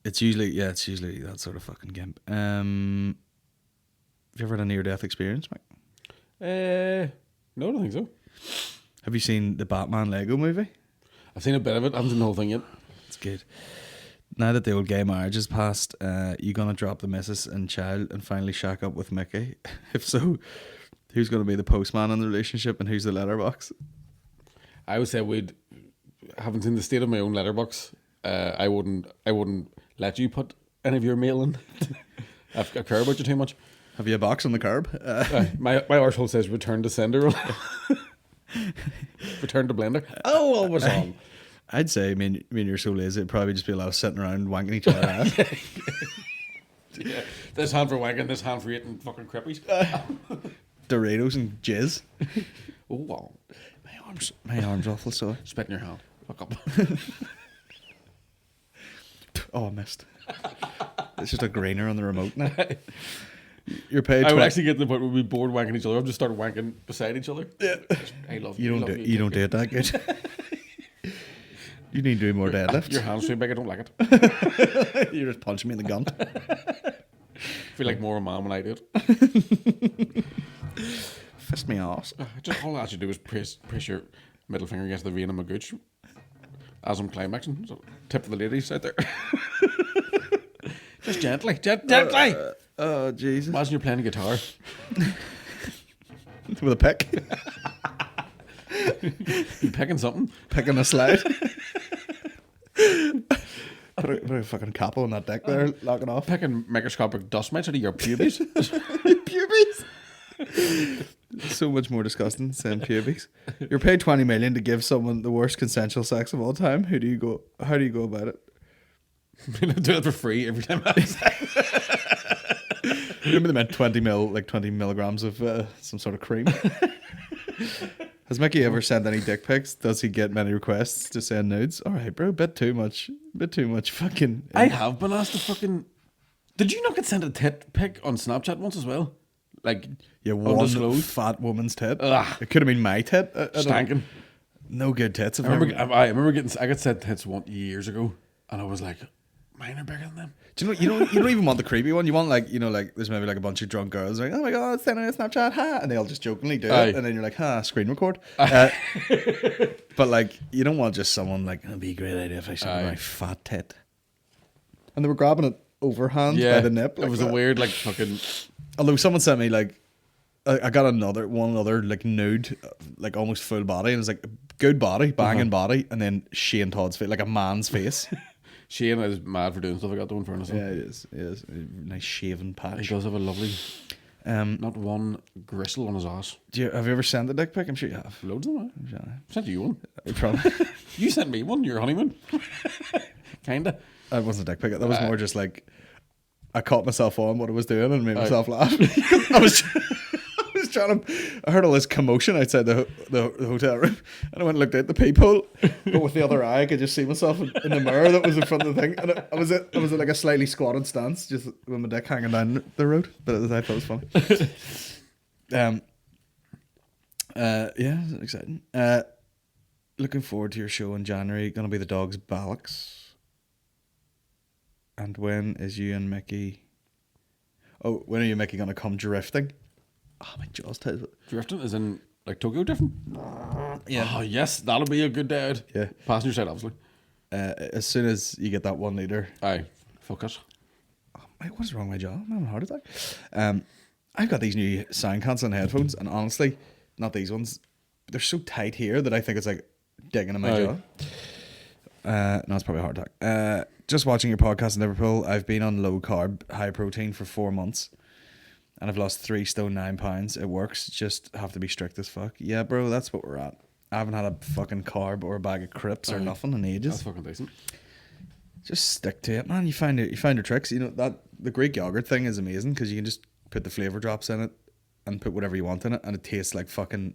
It's usually that sort of fucking gimp. Have you ever had a near-death experience, Mike? No, I don't think so. Have you seen the Batman Lego movie? I've seen a bit of it. I haven't seen the whole thing yet. It's good. Now that the old gay marriage is past, you gonna drop the missus and child and finally shack up with Mickey? If so, who's gonna be the postman in the relationship and who's the letterbox? I would say haven't seen the state of my own letterbox. I wouldn't let you put any of your mail in. I care about you too much. Have you a box on the curb? My arsehole says return to sender. Return to Blender. Oh, always on. I'd say, I mean, you're so lazy, it'd probably just be a lot of sitting around wanking each other out. Yeah. This hand for wanking, this hand for eating fucking crippies. Doritos and jizz. Oh, wow. My arm's awful sore. Spit in your hand. Fuck up. Oh, I missed. It's just a grainer on the remote now. You're paid. I would actually get to the point where we bored wanking each other. I'll just start wanking beside each other. Yeah. I love you. You don't do it that good. You need to do more deadlifts. Your hand's too big. I don't like it. You're just punching me in the gunt. feel like more a man when I do it. Fist me ass. Just all I have to do is press your middle finger against the vein of my gooch as I'm climaxing. So, tip for the ladies out there. Just gently, gently. Oh, Jesus. Imagine you're playing a guitar. With a pick. You picking something? Picking a slide. Put a fucking capo on that deck there, lock it off. Picking microscopic dust mites out of your pubes. Pubes. So much more disgusting than pubes. You're paid 20 million to give someone the worst consensual sex of all time. How do you go about it? Do it for free every time I have sex. Remember they meant 20 milligrams of some sort of cream. Has Micky ever sent any dick pics? Does he get many requests to send nudes? All right, bro, bit too much fucking. I have been asked to fucking. Did you not get sent a tit pic on Snapchat once as well? Like, yeah, one undisclosed? fat woman's tit. Ugh. It could have been my tit. Stanking. No good tits. I remember getting. I got sent tits years ago, and I was like, mine are bigger than them. Do you know you don't even want the creepy one. You want there's maybe like a bunch of drunk girls like, oh my god, send on a Snapchat, ha, and they all just jokingly do it, and then you're like, ha, screen record. But like, you don't want just someone like, it'd be a great idea if I showed my fat tit. And they were grabbing it overhand by the nip. Like it was a weird like fucking. Although someone sent me like, I got one other like nude, like almost full body, and it was like good body, banging body, and then Shane Todd's face, like a man's face. Shane is mad for doing stuff like that, though, in fairness. Yeah, it is. Nice shaven patch. He does have a lovely, not one gristle on his ass. Have you ever sent a dick pic? I'm sure you have. Loads of them, eh? I sent you one. Probably. You sent me one, your honeymoon. Kinda. That wasn't a dick pic. That was more just like, I caught myself on what I was doing and made myself laugh. I heard all this commotion outside the hotel room, and I went and looked out the peephole, but with the other eye I could just see myself in the mirror that was in front of the thing, and I was at like a slightly squatted stance, just with my dick hanging down the road, but I thought it was funny. Yeah, it's exciting. Looking forward to your show in January. Gonna be the Dog's Ballocks. And when is you and Micky? Oh, when are you and Micky gonna come drifting? Oh, my jaw's tight. Drifting is in like Tokyo drifting? Yeah. Oh yes, that'll be a good day out. Yeah. Passenger side, obviously. As soon as you get that 1 liter. Aye. Focus. Oh, what's wrong with my jaw? I'm having a heart attack. I've got these new sound cancelling headphones, and honestly, not these ones. They're so tight here that I think it's like digging in my jaw. No, it's probably a heart attack. Just watching your podcast in Liverpool, I've been on low carb, high protein for 4 months. And I've lost 3 stone 9 pounds. It works. Just have to be strict as fuck. Yeah, bro, that's what we're at. I haven't had a fucking carb or a bag of crisps or nothing in ages. That's fucking decent. Just stick to it, man. You find your tricks. You know that the Greek yogurt thing is amazing because you can just put the flavor drops in it and put whatever you want in it, and it tastes like fucking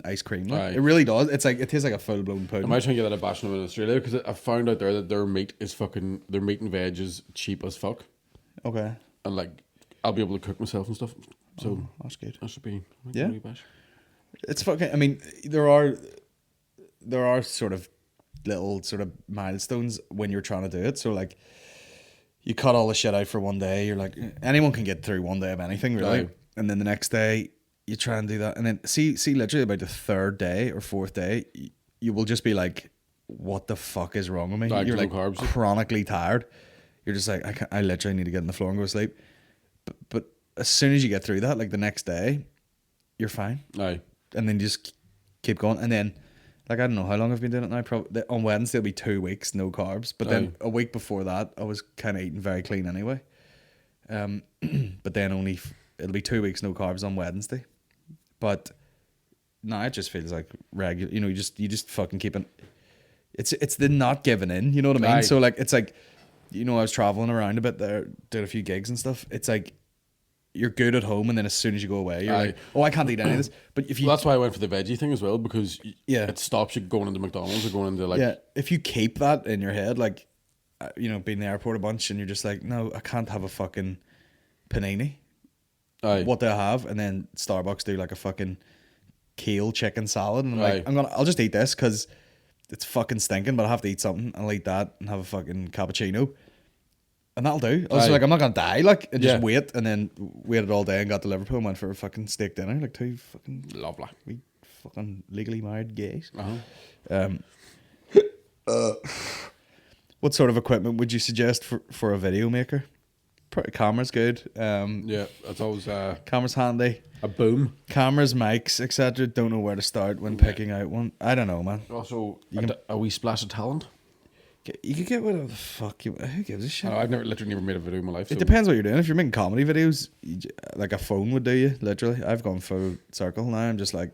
ice cream. Like. It really does. It's like it tastes like a full blown pudding. I might try and get that at Basham in Australia because I found out there that their meat and veg is cheap as fuck. Okay. And like, I'll be able to cook myself and stuff. So that's good. That should be bash. It's fucking. I mean, there are sort of little sort of milestones when you're trying to do it. So like, you cut all the shit out for one day. You're like, anyone can get through one day of anything, really. Right. And then the next day, you try and do that, and then see, literally about the 3rd day or 4th day, you will just be like, "What the fuck is wrong with me?" You're like carbs. Chronically tired. You're just like, I literally need to get on the floor and go to sleep. But as soon as you get through that, like the next day, you're fine. Aye. And then you just keep going. And then, like, I don't know how long I've been doing it now. Probably on Wednesday it'll be 2 weeks, no carbs. But then a week before that, I was kind of eating very clean anyway. But then it'll be 2 weeks, no carbs on Wednesday. But now it just feels like regular. You know, you just fucking keep it. It's the not giving in. You know what I mean? Aye. So like, it's like, you know, I was traveling around a bit there, doing a few gigs and stuff. It's like, you're good at home, and then as soon as you go away, you're like, oh, I can't eat any of this. But if you, that's why I went for the veggie thing as well, because it stops you going into McDonald's or going into like, if you keep that in your head, like, you know, being in the airport a bunch, and you're just like, no, I can't have a fucking panini. What do I have? And then Starbucks do like a fucking kale chicken salad, and I'm like, I'll just eat this because it's fucking stinking, but I have to eat something. I'll eat that and have a fucking cappuccino. And that'll do. I was Aye. like, I'm not gonna die, like, and just Yeah. wait, and then waited all day and got to Liverpool and went for a fucking steak dinner, like two fucking Lovely. we fucking legally married gays. Uh-huh. What sort of equipment would you suggest for a video maker? Camera's good. Yeah, it's always Camera's handy. a boom. Cameras, mics, etc. Don't know where to start when picking out one. I don't know, man. Also, can- a wee splash of talent. You could get whatever the fuck you. Who gives a shit? I've literally never made a video in my life. It so- depends what you're doing. If you're making comedy videos, like a phone would do you, literally. I've gone full circle now. I'm just like,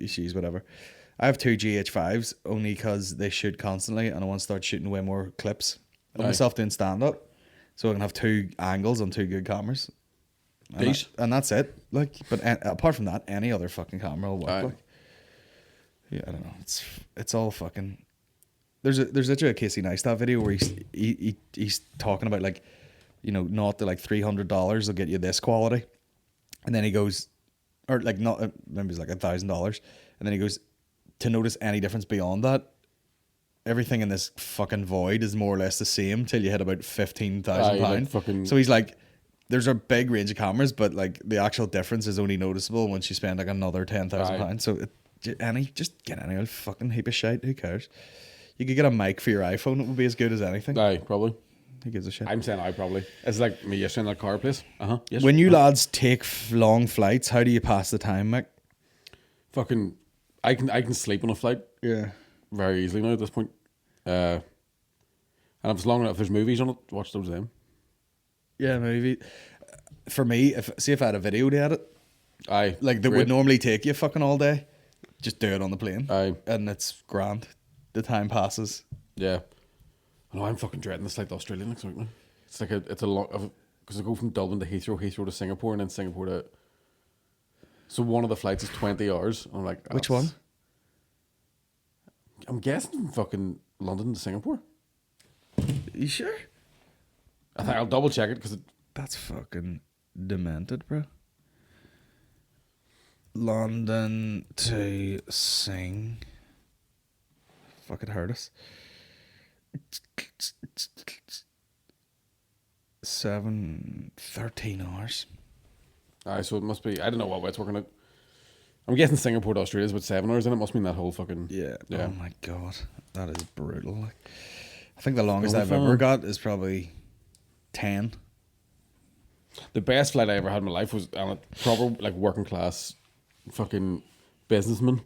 she's whatever. I have 2 GH5s only because they shoot constantly and I want to start shooting way more clips of Aye. myself doing stand up. So I can have 2 angles on 2 good cameras. Nice. And that's it. Like, but apart from that, any other fucking camera will work. Aye. Like, yeah, I don't know. It's all fucking. There's literally a Casey Neistat video where he's talking about like, you know, not to like $300 will get you this quality, and then he goes, or like not maybe it's like $1,000, and then he goes, to notice any difference beyond that, everything in this fucking void is more or less the same till you hit about £15,000. Like fucking- So he's like, there's a big range of cameras, but like the actual difference is only noticeable once you spend like another £10,000. So just get any old fucking heap of shit. Who cares? You could get a mic for your iPhone. It would be as good as anything. Aye, probably. Who gives a shit? I'm saying I probably. It's like me yesterday in that car place. Yes. When you lads take long flights, how do you pass the time, Mick? Fucking, I can sleep on a flight Yeah. very easily now at this point. And if it's long enough, if there's movies on it, watch those then. Yeah, maybe. For me, if I had a video to edit, Aye. like that great. would normally take you fucking all day, just do it on the plane. Aye. And it's grand. The time passes. Yeah. I know, I'm fucking dreading this like the Australian next week now. It's a long, because I go from Dublin to Heathrow to Singapore, and then Singapore to. So one of the flights is 20 hours. I'm like, Which one? I'm guessing from fucking London to Singapore. You sure? I think I'll double check it because That's fucking demented, bro. London to Sing. Fucking hurt us. 13 hours. aye, so it must be. I don't know what way it's working out. I'm guessing Singapore to Australia is about 7 hours, and it must mean that whole fucking Yeah. yeah. Oh my god, that is brutal. Like, I think the longest Only I've fun. ever got is probably 10. The best flight I ever had in my life was on a proper like working class fucking businessman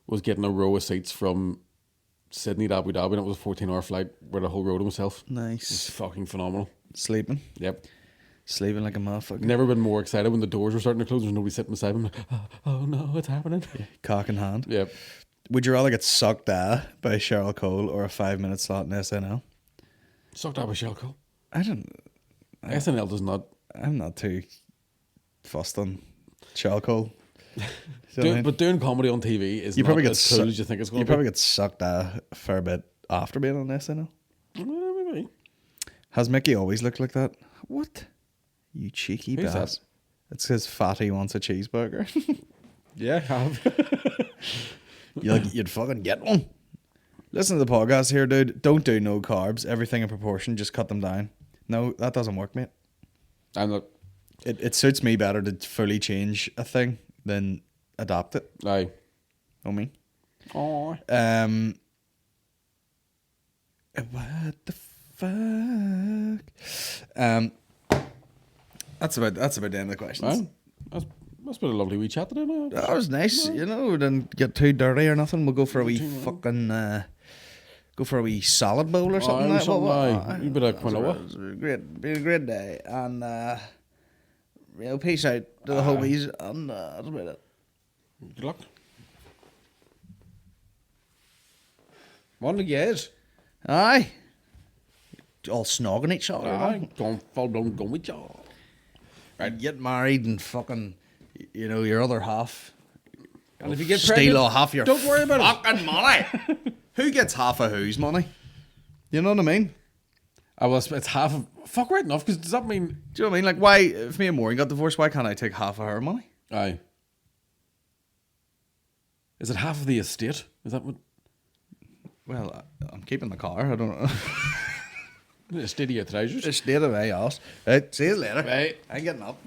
was getting a row of seats from Sydney to Abu Dhabi, and it was a 14-hour flight with a whole row to myself. It's Nice. fucking phenomenal. Sleeping. Yep. Sleeping like a motherfucker. Never been more excited when the doors were starting to close. There's nobody sitting beside me. Oh no, it's happening. Cock in hand. Yep. Would you rather get sucked by Cheryl Cole or a 5-minute slot in SNL? Sucked up a shell call. I don't. SNL does not. I'm not too fussed on Cheryl Cole. You know what I mean? But doing comedy on TV is You not probably get as cool as you think it's going You to probably be. get sucked a fair bit after being on SNL. Maybe. Has Mickey always looked like that? What? You cheeky Who's bass. It says Fatty wants a cheeseburger. Yeah, I have. You'd fucking get one. Listen to the podcast here, dude. Don't do no carbs. Everything in proportion. Just cut them down. No, that doesn't work, mate. I'm not. It suits me better to fully change a thing than adapt it. Aye. Know me? Oh. What the fuck? That's about the end of the questions. That's been a lovely wee chat today. No? That was nice, you know. We didn't get too dirty or nothing. We'll go for a wee fucking go for a wee salad bowl or something. Like aye. A bit of quinoa. It's been a great day, and peace out to the homies, and that's about it. Good luck. One to get. Aye, all snogging each other. Aye. Don't fall down, go with you. Right, get married and fucking, you know, your other half. And if you get Steal pregnant, all half your don't worry about it. fucking money. Who gets half of whose money? You know what I mean? It's half of. Fuck right enough, because does that mean. Do you know what I mean? Like, why, if me and Maureen got divorced, why can't I take half of her money? Aye. Is it half of the estate? Is that what. Well, I'm keeping the car. I don't know. Steady your trousers. Just stay away, ass. Right, see you later. Right. I'm getting up.